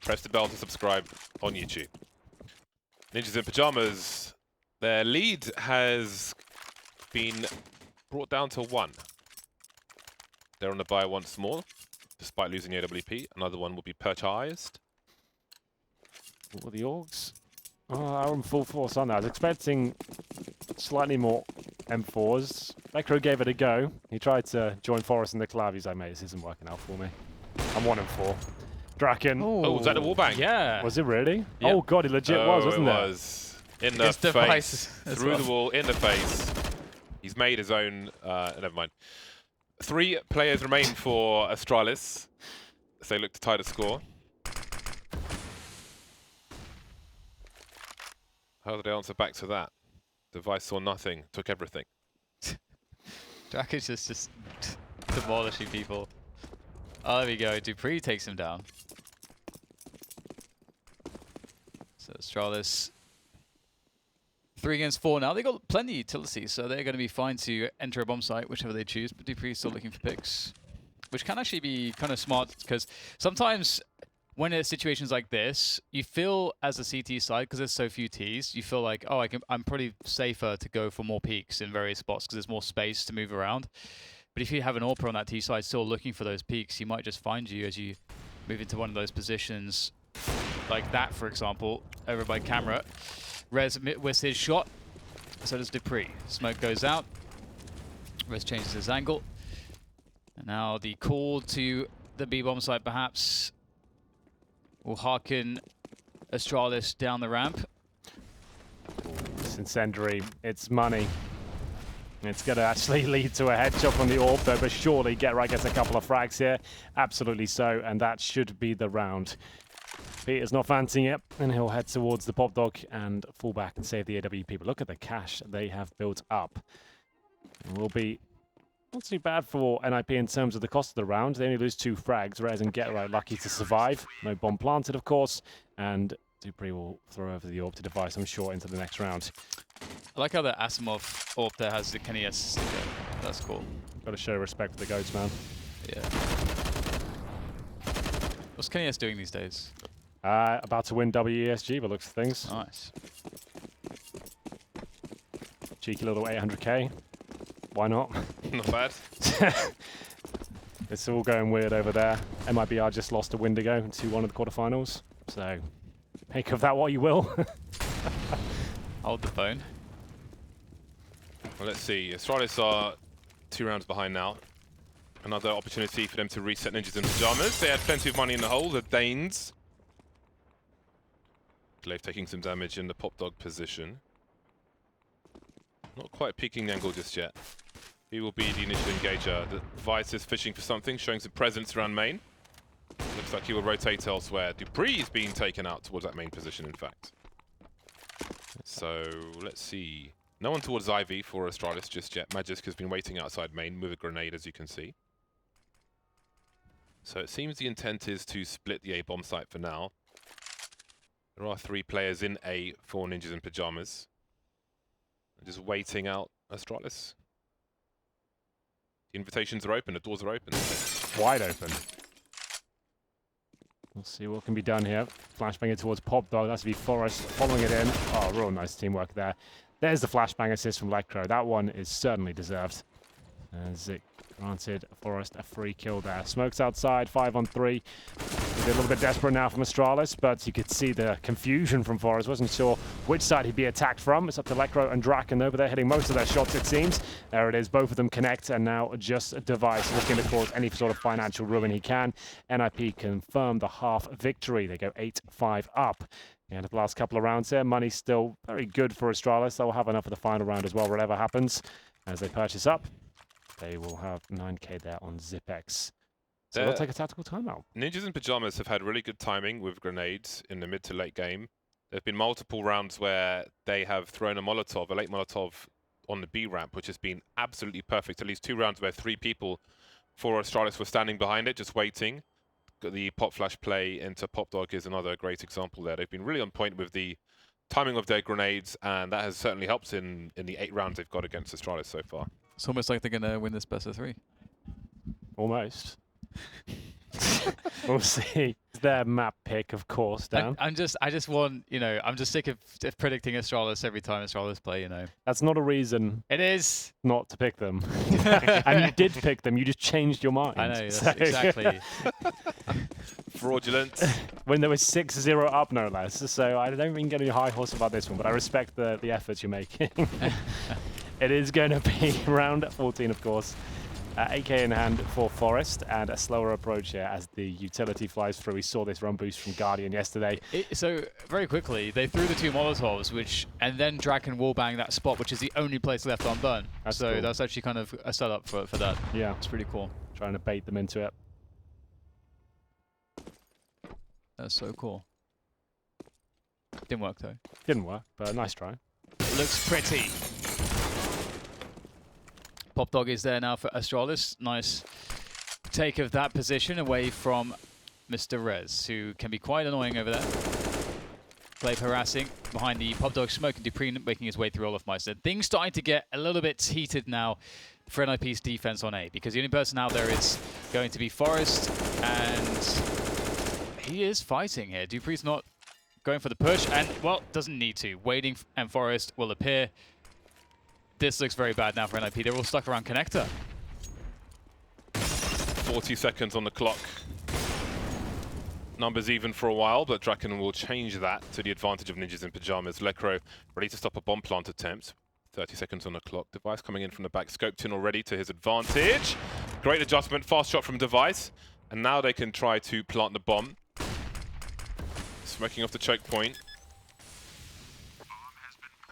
Press the bell to subscribe on YouTube. Ninjas in Pyjamas. Their lead has been brought down to 1. They're on the buy once more, despite losing the AWP. Another one will be purchased. What were the Orgs? Oh, are in full force on that. I was expecting slightly more M4s. Lekro gave it a go. He tried to join Forest in the collab. He's like, mate, this isn't working out for me. I'm 1-4. Draken. Oh, was that a wallbang? Yeah. Was it really? Yep. Oh, God, it legit was, wasn't it? It was. In the face. Through the wall, in the face. He's made his own... never mind. 3 players remain for Astralis, as they look to tie the score. How did they answer back to that? Device saw nothing, took everything. Draken's just demolishing people. Oh, there we go. Dupree takes him down. So Astralis 3 against 4 now. They got plenty of utility, so they're going to be fine to enter a bomb site, whichever they choose. But Dupree's still looking for picks, which can actually be kind of smart, because sometimes when it's situations like this, you feel as a CT side, because there's so few Ts, you feel like, oh, I'm pretty safer to go for more peaks in various spots because there's more space to move around. But if you have an AWPer on that T side still looking for those peaks, he might just find you as you move into one of those positions like that, for example, over by camera. Rez with his shot, so does Dupree. Smoke goes out. Rez changes his angle. And now the call to the B-bomb site perhaps will hearken Astralis down the ramp. It's incendiary. It's money. It's going to actually lead to a headshot from the AWP though, but surely GetRight gets a couple of frags here. Absolutely so, and that should be the round. Peter's not fancying it, and he'll head towards the Pop Dog and fall back and save the AWP. But look at the cash they have built up. It will be not too bad for NiP in terms of the cost of the round. They only lose 2 frags, Rez and GetRight lucky to survive. No bomb planted, of course, and Dupree will throw over the AWP to device, I'm sure, into the next round. I like how the Asimov AWP there has the Kenny sticker. That's cool. Got to show respect for the goats, man. Yeah. What's Kenny doing these days? About to win WESG, by looks of things. Nice. Cheeky little 800k. Why not? Not bad. It's all going weird over there. MIBR just lost to Wendigo in 2-1 of the quarterfinals. So, make of that what you will. Hold the phone. Well, let's see. Astralis are 2 rounds behind now. Another opportunity for them to reset Ninjas in Pajamas. They had plenty of money in the hole, the Danes. Glaive taking some damage in the Pop Dog position. Not quite peeking the angle just yet. He will be the initial engager. The Vice is fishing for something, showing some presence around main. Looks like he will rotate elsewhere. Dupree is being taken out towards that main position, in fact. So, let's see. No one towards Ivy for Astralis just yet. Magisk has been waiting outside main with a grenade, as you can see. So it seems the intent is to split the A bomb site for now. There are 3 players in A for Ninjas in Pajamas. Just waiting out Astralis. The invitations are open, the doors are open. Wide open. We'll see what can be done here. Flashbang it towards Pop Dog. That's the Forest following it in. Oh, real nice teamwork there. There's the flashbang assist from Lecro. That one is certainly deserved. As it granted Forest a free kill there. Smokes outside, 5 on 3. He's a little bit desperate now from Astralis, but you could see the confusion from Forest. Wasn't sure which side he'd be attacked from. It's up to Lecro and Draken over there, hitting most of their shots, it seems. There it is. Both of them connect, and now just a device looking to cause any sort of financial ruin he can. NiP confirm the half victory. They go 8-5 up. And the last couple of rounds here, money's still very good for Astralis. They'll have enough for the final round as well, whatever happens. As they purchase up, they will have 9k there on ZipX. So they'll take a tactical timeout. Ninjas in Pajamas have had really good timing with grenades in the mid to late game. There have been multiple rounds where they have thrown a Molotov, a late Molotov on the B ramp, which has been absolutely perfect. At least 2 rounds where 3 people for Astralis were standing behind it, just waiting. The pop flash play into Pop Dog is another great example there. They've been really on point with the timing of their grenades, and that has certainly helped in the 8 rounds they've got against Astralis so far. It's almost like they're going to win this best of 3. Almost. We'll see. It's their map pick, of course, Dan. I just want, I'm just sick of predicting Astralis every time Astralis play, That's not a reason. It is. Not to pick them. And you did pick them, you just changed your mind. I know, exactly. Fraudulent. When there was 6-0 up, no less. So I don't even get any high horse about this one, but I respect the efforts you're making. It is going to be round 14, of course. 8k in hand for Forest, and a slower approach here as the utility flies through. We saw this run boost from Guardian yesterday. So very quickly, they threw the 2 Molotovs, and then Draken wallbang that spot, which is the only place left unburned. So cool. That's actually kind of a setup for that. Yeah. It's pretty cool. Trying to bait them into it. That's so cool. Didn't work, though. Didn't work, but nice try. Looks pretty. Pop Dog is there now for Astralis. Nice take of that position away from Mr. Rez, who can be quite annoying over there. Glaive harassing behind the Pop Dog smoke, and Dupree making his way through Olafmeister. Things starting to get a little bit heated now for NiP's defense on A, because the only person out there is going to be Forest, and he is fighting here. Dupree's not going for the push, and, well, doesn't need to. Waiting, and Forest will appear. This looks very bad now for NiP. They're all stuck around connector. 40 seconds on the clock. Numbers even for a while, but Draken will change that to the advantage of Ninjas in Pyjamas. Lekro ready to stop a bomb plant attempt. 30 seconds on the clock. Device coming in from the back, scoped in already to his advantage. Great adjustment, fast shot from Device. And now they can try to plant the bomb. Smoking off the choke point.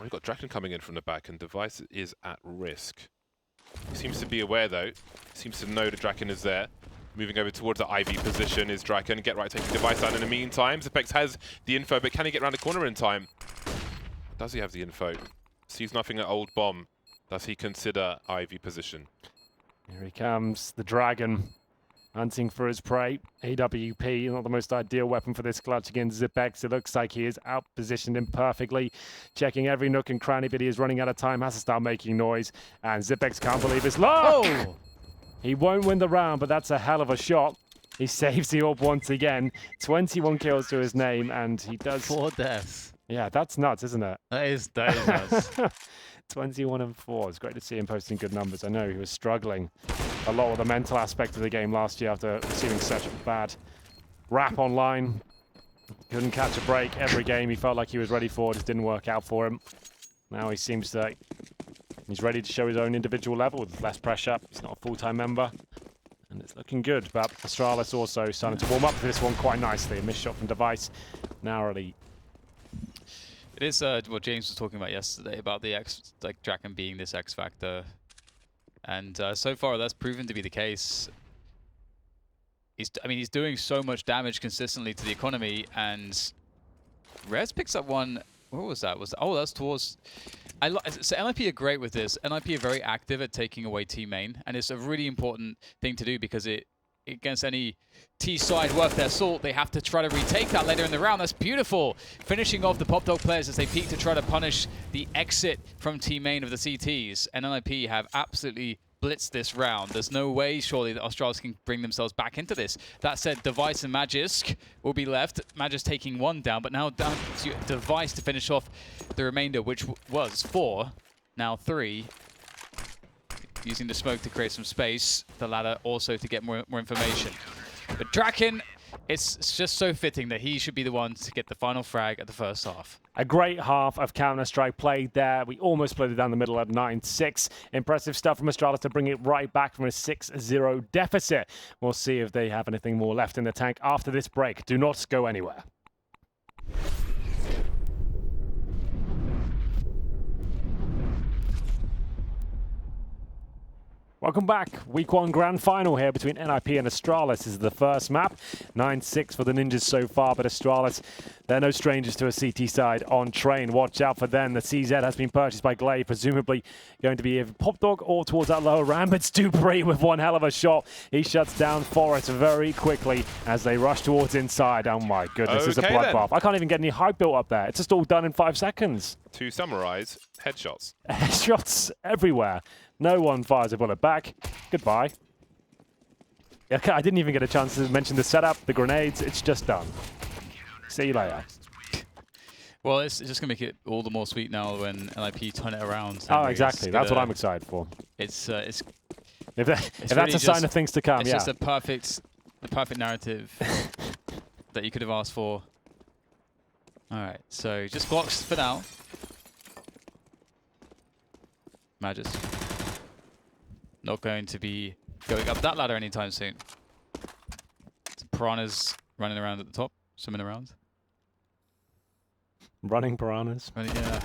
We've got Draken coming in from the back, and Device is at risk. He seems to be aware, though. Seems to know the Draken is there. Moving over towards the IV position is Draken. Get right, taking Device down in the meantime. Zepex has the info, but can he get around the corner in time? Does he have the info? Sees nothing at Old Bomb. Does he consider IV position? Here he comes, the Dragon. Hunting for his prey. AWP, not the most ideal weapon for this clutch against Zepex. It looks like he is out-positioned him perfectly. Checking every nook and cranny, but he is running out of time. Has to start making noise. And Zepex can't believe his luck! Oh! He won't win the round, but that's a hell of a shot. He saves the orb once again. 21 kills to his name, and he does... 4 deaths. Yeah, that's nuts, isn't it? That is nuts. 21 and 4. It's great to see him posting good numbers. I know he was struggling a lot with the mental aspect of the game last year after receiving such a bad rap online. Couldn't catch a break every game he felt like he was ready for. Just didn't work out for him. Now he seems like he's ready to show his own individual level with less pressure. He's not a full-time member. And it's looking good. But Astralis also starting to warm up for this one quite nicely. A missed shot from Device. Narrowly. It is what James was talking about yesterday about the Draken being this X factor, and so far that's proven to be the case. He's doing so much damage consistently to the economy, and Rez picks up one. What was that? Oh, that's towards. So NiP are great with this. NiP are very active at taking away T main, and it's a really important thing to do because against any T side worth their salt, they have to try to retake that later in the round. That's beautiful. Finishing off the Pop Dog players as they peek to try to punish the exit from T main of the CTs. And NiP have absolutely blitzed this round. There's no way, surely, that Astralis can bring themselves back into this. That said, Device and Magisk will be left. Magisk taking one down, but now down to Device to finish off the remainder, which was 4, now 3. Using the smoke to create some space. The ladder also to get more information. But Draken, it's just so fitting that he should be the one to get the final frag at the first half. A great half of Counter-Strike played there. We almost played it down the middle at 9-6. Impressive stuff from Astralis to bring it right back from a 6-0 deficit. We'll see if they have anything more left in the tank after this break. Do not go anywhere. Welcome back. Week 1 grand final here between NiP and Astralis. This is the first map. 9-6 for the Ninjas so far, but Astralis, they're no strangers to a CT side on train. Watch out for them. The CZ has been purchased by Glaive, presumably going to be a Pop Dog or towards that lower ramp. It's Dupree with one hell of a shot. He shuts down Forest very quickly as they rush towards inside. Oh my goodness, it's a bloodbath. I can't even get any hype built up there. It's just all done in 5 seconds. To summarize, headshots. Headshots everywhere. No one fires a bullet back. Goodbye. Okay, I didn't even get a chance to mention the setup, the grenades. It's just done. See you later. Well, it's just going to make it all the more sweet now when NiP turn it around. Oh, exactly. That's what I'm excited for. If that's really a sign of things to come, it's yeah. just the perfect narrative that you could have asked for. All right, so just blocks for now. Magisk. Not going to be going up that ladder anytime soon. Some piranhas running around at the top, swimming around. Running piranhas. Yeah,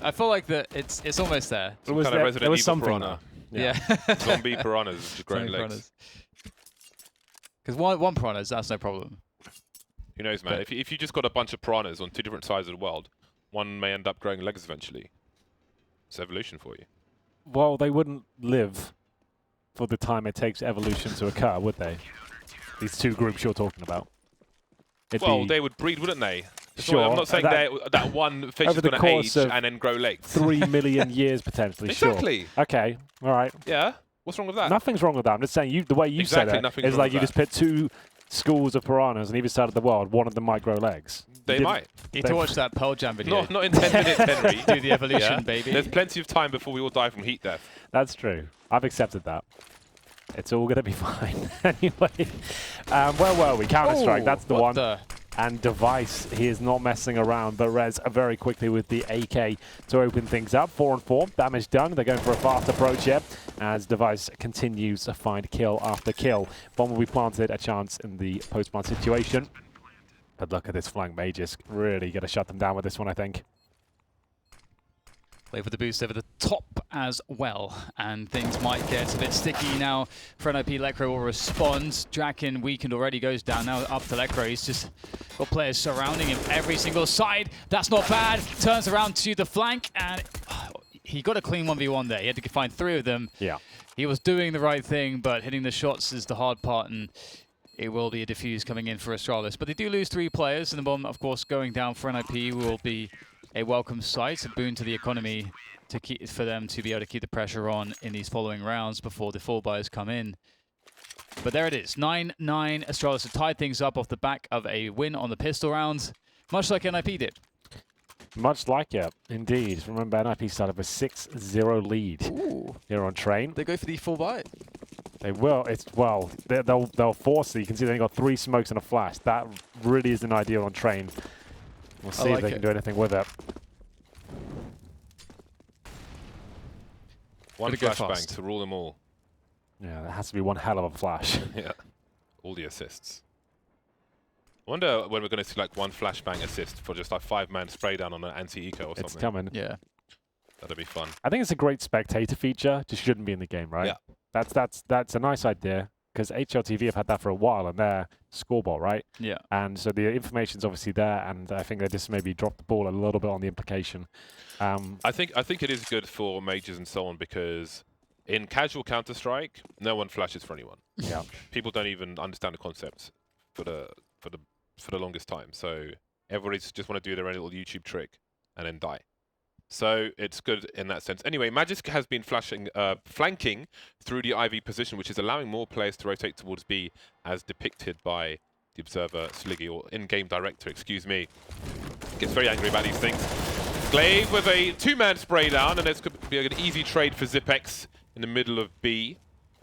I feel like that it's almost there. Some kind of Resident Evil piranha. Yeah. Zombie piranhas with growing legs. Because one piranhas, that's no problem. Who knows, man? If you just got a bunch of piranhas on 2 different sides of the world, one may end up growing legs eventually. It's evolution for you. Well, they wouldn't live for the time it takes evolution to occur, would they? These 2 groups you're talking about. Well, they would breed, wouldn't they? Sure. I'm not saying that one fish is going to age and then grow legs. 3 million years potentially, exactly. Sure. Okay, all right. Yeah, what's wrong with that? Nothing's wrong with that. I'm just saying the way you said it is like you just put 2 schools of piranhas on either side of the world, one of them might grow legs. They might. You need to watch that Pearl Jam video. Not in 10 minutes, Henry. Do the evolution, baby. There's plenty of time before we all die from heat death. That's true. I've accepted that. It's all going to be fine. Anyway, where were we? Counter-Strike, that's the one. And Device, he is not messing around, but Rez very quickly with the AK to open things up. 4-on-4, damage done. They're going for a fast approach here as Device continues to find kill after kill. Bomb will be planted, a chance in the post-plant situation. But look at this flank Mages. Really going to shut them down with this one, I think. Play for the boost over the top as well, and things might get a bit sticky now. For NiP, Lekro will respond. Draken weakened already, goes down now up to Lekro. He's just got players surrounding him every single side. That's not bad. Turns around to the flank, and he got a clean 1v1 there. He had to find 3 of them. Yeah. He was doing the right thing, but hitting the shots is the hard part, and it will be a defuse coming in for Astralis. But they do lose 3 players, and the bomb, of course, going down for NiP will be a welcome sight, a boon to the economy for them to be able to keep the pressure on in these following rounds before the full buys come in. But there it is, 9-9. Astralis have tied things up off the back of a win on the pistol round, much like NiP did. Much like it, indeed. Remember, NiP started with 6-0 lead here on Train. They go for the full buy. They will. They'll force it. You can see they got 3 smokes and a flash. That really isn't ideal on Train. We'll see if they can do anything with it. One flashbang to rule them all. Yeah, that has to be one hell of a flash. Yeah, all the assists. I wonder when we're going to see like one flashbang assist for just like 5-man spray down on an anti-eco or something. It's coming. Yeah. That'd be fun. I think it's a great spectator feature. Just shouldn't be in the game, right? Yeah. That's a nice idea. Because HLTV have had that for a while on their scoreboard, right? Yeah. And so the information's obviously there, and I think they just maybe dropped the ball a little bit on the implication. I think it is good for Mages and so on, because in casual Counter-Strike, no one flashes for anyone. Yeah. People don't even understand the concept for the longest time. So everybody's just want to do their own little YouTube trick and then die. So it's good in that sense. Anyway, Magisk has been flanking through the IV position, which is allowing more players to rotate towards B, as depicted by the Observer Sliggy, or in-game director, excuse me. Gets very angry about these things. Glaive with a 2-man spray down, and this could be an easy trade for Zipex in the middle of B.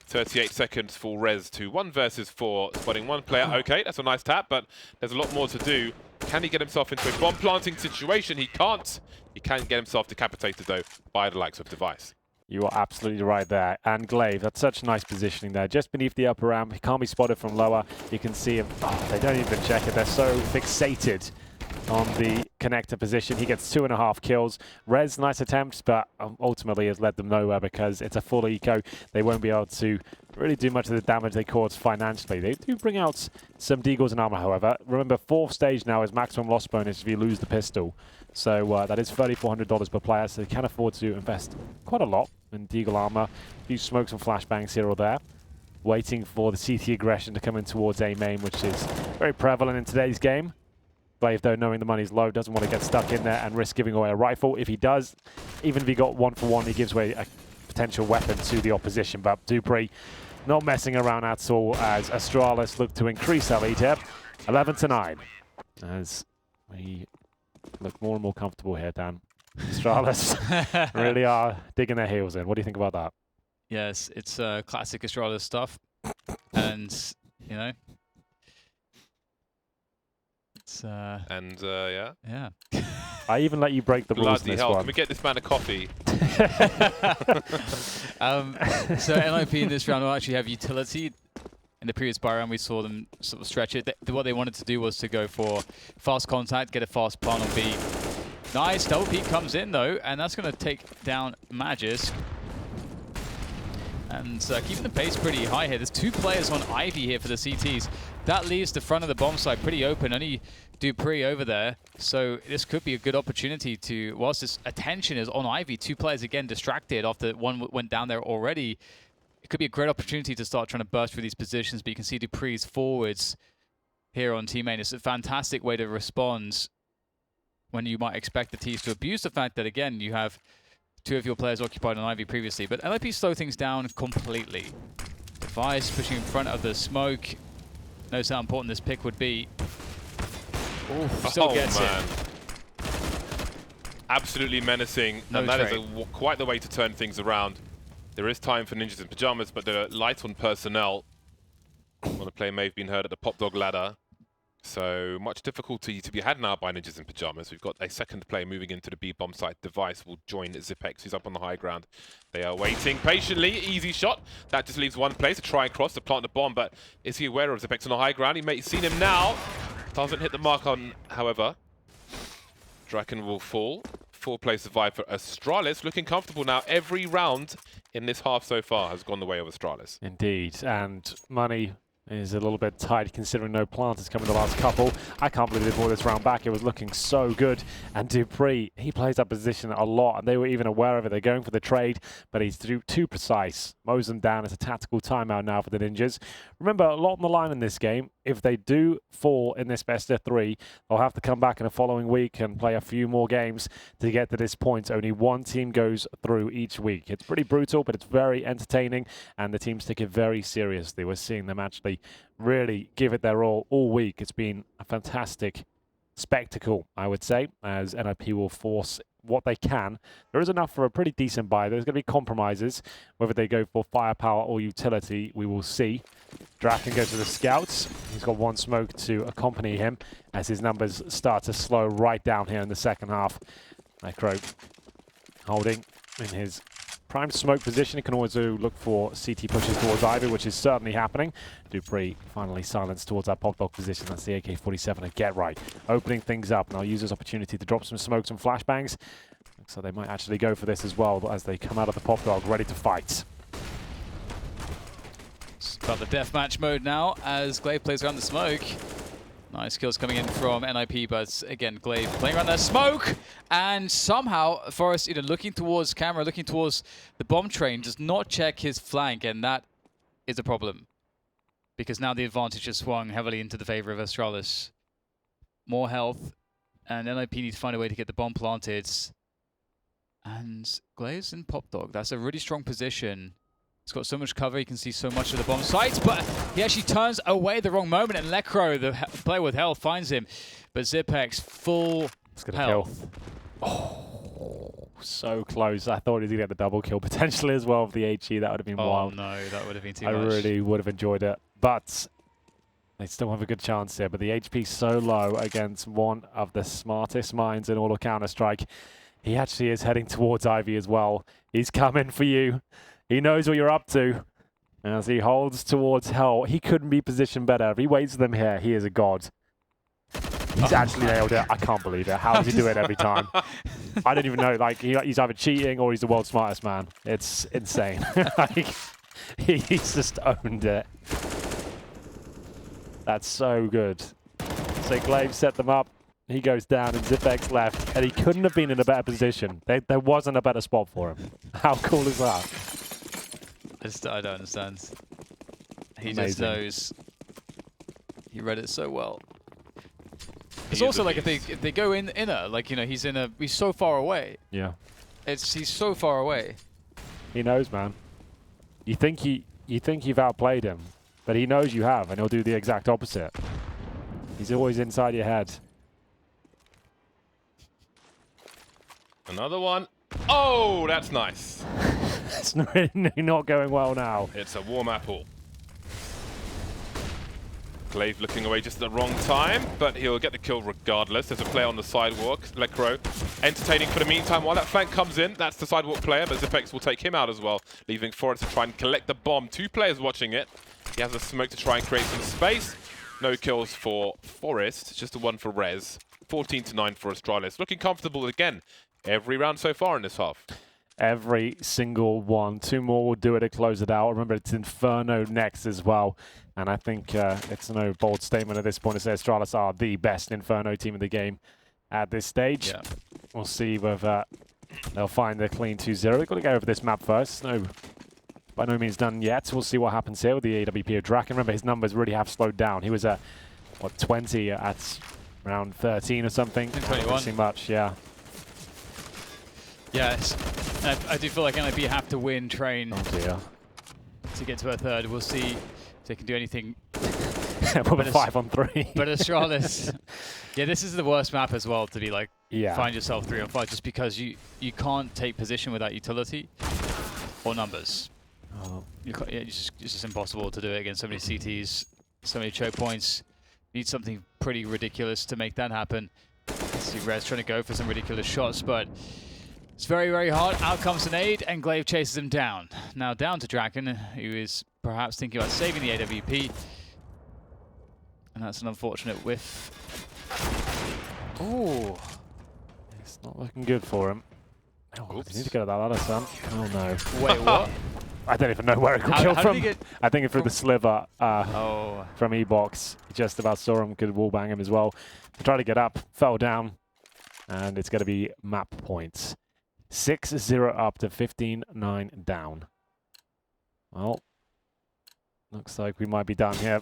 38 seconds for Rez to 1 versus 4, spotting 1 player. Okay, that's a nice tap, but there's a lot more to do. Can he get himself into a bomb planting situation? He can't. He can get himself decapitated, though, by the likes of Device. You are absolutely right there. And Glaive, that's such nice positioning there. Just beneath the upper ramp. He can't be spotted from lower. You can see him. Oh, they don't even check it. They're so fixated on the connector position. He gets 2.5 kills. Rez, nice attempts, but ultimately has led them nowhere because it's a full eco. They won't be able to really do much of the damage they cause financially. They do bring out some deagles and armor, however. Remember, 4th stage now is maximum loss bonus if you lose the pistol. So that is $3,400 per player, so they can afford to invest quite a lot in deagle armor. A few smokes and flashbangs here or there. Waiting for the CT aggression to come in towards A main, which is very prevalent in today's game. Glaive, though, knowing the money's low, doesn't want to get stuck in there and risk giving away a rifle. If he does, even if he got 1-for-1, he gives away a potential weapon to the opposition. But Dupree not messing around at all as Astralis look to increase their lead here. 11-9. As we look more and more comfortable here, Dan. Astralis really are digging their heels in. What do you think about that? Yes, it's classic Astralis stuff. And, you know, it's... yeah. Yeah. I even let you break the rules in Bloody this hell, one. can we get this man a coffee? So NiP in this round will actually have utility. In the previous buy round, we saw them sort of stretch it. What they wanted to do was to go for fast contact, get a fast plant on B. Nice, double peek comes in though, and that's going to take down Magisk. And keeping the pace pretty high here. There's 2 players on Ivy here for the CTs. That leaves the front of the bomb site pretty open. Only Dupree over there. So this could be a good opportunity to, whilst this attention is on Ivy, 2 players again distracted after one went down there already. It could be a great opportunity to start trying to burst through these positions, but you can see Dupree's forwards here on T-Main. It's a fantastic way to respond when you might expect the T's to abuse the fact that, again, you have 2 of your players occupied on Ivy previously. But NiP slow things down completely. Device pushing in front of the smoke. knows how important this pick would be. Ooh, still gets it. Absolutely menacing, and that is quite the way to turn things around. There is time for Ninjas in Pajamas, but they're light on personnel. Well, the play may have been heard at the Pop Dog ladder. So much difficulty to be had now by Ninjas in Pajamas. We've got a second player moving into the B bomb site. Device will join Zipex, who's up on the high ground. They are waiting patiently. Easy shot. That just leaves one place to try and cross to plant the bomb, but is he aware of Zipex on the high ground? He may have seen him now. Doesn't hit the mark on, however. Draken will fall. 4-play survive for Astralis. Looking comfortable now. Every round in this half so far has gone the way of Astralis. Indeed, and money is a little bit tight considering no plant has come in the last couple. I can't believe they brought this round back. It was looking so good. And Dupree, he plays that position a lot, and they were even aware of it. They're going for the trade, but he's too precise. Mows them down. It's a tactical timeout now for the Ninjas. Remember, a lot on the line in this game. If they do fall in this best of 3, they'll have to come back in the following week and play a few more games to get to this point. Only one team goes through each week. It's pretty brutal, but it's very entertaining, and the teams take it very seriously. We're seeing them actually really give it their all week. It's been a fantastic spectacle, I would say, as NiP will force what they can. There is enough for a pretty decent buy. There's going to be compromises. Whether they go for firepower or utility, we will see. Draken goes to the scouts. He's got one smoke to accompany him as his numbers start to slow right down here in the second half. Necro holding in his prime smoke position. He can also look for CT pushes towards Ivy, which is certainly happening. Dupree finally silenced towards that pop dog position. That's the AK-47 a get right. Opening things up, and I'll use this opportunity to drop some smokes and flashbangs. Looks like they might actually go for this as well as they come out of the pop dog ready to fight. It's about the deathmatch mode now as Glaive plays around the smoke. Nice kills coming in from NiP, but again, Glaive playing around that smoke, and somehow Forrest, looking towards camera, looking towards the bomb train, does not check his flank, and that is a problem. Because now the advantage has swung heavily into the favor of Astralis. More health, and NiP need to find a way to get the bomb planted. And Glaive's in Pop Dog. That's a really strong position. He's got so much cover, he can see so much of the bomb sites, but he actually turns away at the wrong moment, and Lekro, the player with health, finds him. But Zipex, full health. Oh, so close. I thought he was going to get the double kill, potentially as well, of the HE. That would have been wild. Oh no, that would have been too much. I really would have enjoyed it, but they still have a good chance here. But the HP so low against one of the smartest minds in all of Counter-Strike. He actually is heading towards Ivy as well. He's coming for you. He knows what you're up to. As he holds towards Hell, he couldn't be positioned better. If he waits for them here, he is a god. He's actually nailed it. I can't believe it. How does he do it every time? I don't even know. Like, he's either cheating or he's the world's smartest man. It's insane. Like, he's just owned it. That's so good. So Glaive set them up. He goes down and Zipex left. And he couldn't have been in a better position. There wasn't a better spot for him. How cool is that? I don't understand. He Amazing. just knows. He read it so well. It's also like if they go in inner, like he's so far away. Yeah. He's so far away. He knows, man. You think you've outplayed him, but he knows you have, and he'll do the exact opposite. He's always inside your head. Another one. Oh, that's nice. It's really not going well now. It's a warm apple. Glaive looking away just at the wrong time, but he'll get the kill regardless. There's a player on the sidewalk. Lekro entertaining for the meantime while that flank comes in. That's the sidewalk player, but Zipex will take him out as well, leaving Forrest to try and collect the bomb. 2 players watching it. He has a smoke to try and create some space. No kills for Forrest, just a 1 for Rez. 14-9 for Astralis. Looking comfortable again every round so far in this half. Every single one. 2 more will do it to close it out. Remember, it's Inferno next as well. And I think it's no bold statement at this point to say Astralis are the best Inferno team in the game at this stage. Yeah. We'll see whether they'll find their clean 2-0. They've got to go over this map first. No, by no means done yet. We'll see what happens here with the AWP of Draken. Remember, his numbers really have slowed down. He was at, what, 20 at around 13 or something? 21. Not too much, yeah. Yeah, I do feel like NiP have to win train Oh dear. to get to a third. We'll see if they can do anything With a 5-on-3. But Astralis, yeah, this is the worst map as well to be like, Yeah. find yourself 3-on-5 just because you can't take position without utility or numbers. Oh. It's just impossible to do it against so many CTs, so many choke points. Need something pretty ridiculous to make that happen. See Rez trying to go for some ridiculous shots, but it's very, very hard. Out comes an aid, and Glaive chases him down. Now down to Draken, who is perhaps thinking about saving the AWP. And that's an unfortunate whiff. Oh, it's not looking good for him. Oh, you need to get at that ladder, son. Oh no. Wait, what? I don't even know where it got How killed did from. he get I think it's through the sliver Oh. from E-Box. He just about saw him, could wallbang him as well. He tried to get up, fell down, and it's going to be map points. 6-0 up to 15-9 down. Well, looks like we might be done here.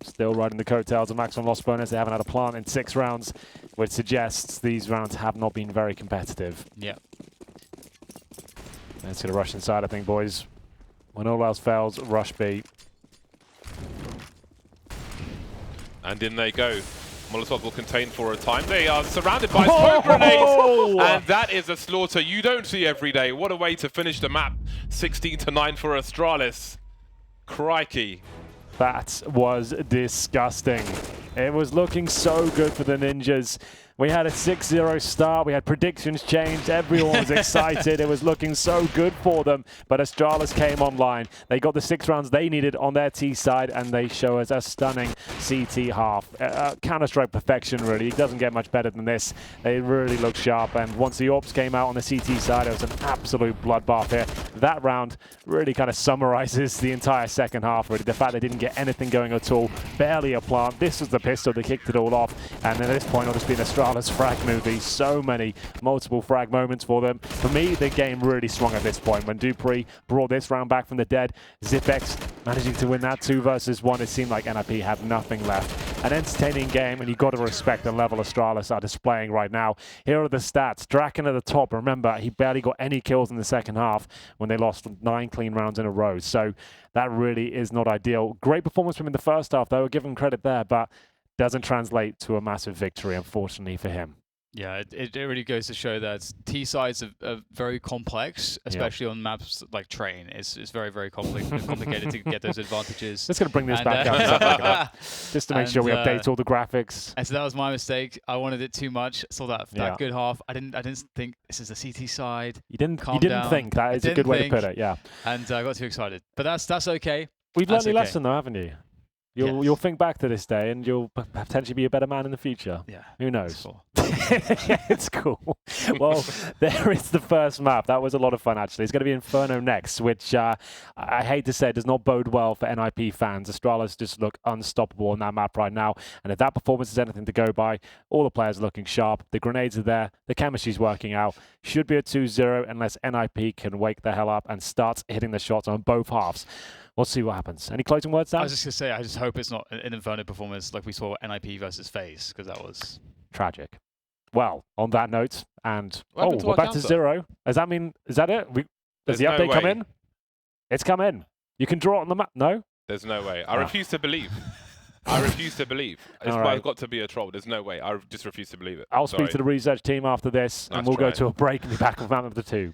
Still riding the coattails of maximum loss bonus. They haven't had a plant in 6 rounds, which suggests these rounds have not been very competitive. Yeah. Let's get a rush inside, I think, boys. When all else fails, rush B. And in they go. Molotov will contain for a time. They are surrounded by smoke grenades, and that is a slaughter you don't see every day. What a way to finish the map. 16-9 for Astralis. Crikey. That was disgusting. It was looking so good for the Ninjas. We had a 6-0 start. We had predictions changed. Everyone was excited. It was looking so good for them. But Astralis came online. They got the 6 rounds they needed on their T side, and they show us a stunning CT half. Counter-Strike perfection, really. It doesn't get much better than this. They really looked sharp. And once the AWPs came out on the CT side, it was an absolute bloodbath here. That round really kind of summarizes the entire second half, really. The fact they didn't get anything going at all. Barely a plant. This was the pistol that kicked it all off. And at this point, it'll just been Astralis frag movie. So many multiple frag moments for them. For me, the game really swung at this point. When Dupree brought this round back from the dead, Zipex managing to win that 2 versus 1. It seemed like NiP had nothing left. An entertaining game, and you've got to respect the level Astralis are displaying right now. Here are the stats. Draken at the top. Remember, he barely got any kills in the second half when they lost 9 clean rounds in a row. So that really is not ideal. Great performance from him in the first half, though. I'll give him credit there, but doesn't translate to a massive victory, unfortunately, for him. Yeah, it really goes to show that T sides are very complex, especially on maps like Train. It's very, very complicated to get those advantages. Just going to bring this back up and stuff like that, just to make sure we update all the graphics. And so that was my mistake. I wanted it too much. Saw that good half. I didn't think this is the CT side. You didn't think that is a good way to put it. Yeah. And I got too excited, but that's okay. We've learned your lesson, though, haven't you? You'll think back to this day, and you'll potentially be a better man in the future. Yeah. Who knows? It's cool. Well, there is the first map. That was a lot of fun, actually. It's going to be Inferno next, which I hate to say does not bode well for NiP fans. Astralis just look unstoppable on that map right now. And if that performance is anything to go by, all the players are looking sharp. The grenades are there. The chemistry's working out. Should be a 2-0 unless NiP can wake the hell up and start hitting the shots on both halves. We'll see what happens. Any closing words, Sam? I was just going to say, I just hope it's not an Inferno performance like we saw NiP versus FaZe, because that was tragic. Well, on that note, and we're back to 0. Does that mean, is that it? Does the update come in? It's come in. You can draw it on the map. No? There's no way. I refuse to believe. I refuse to believe. It's got to be a troll. There's no way. I just refuse to believe it. I'll speak to the research team after this, and we'll go to a break and be back with map number 2.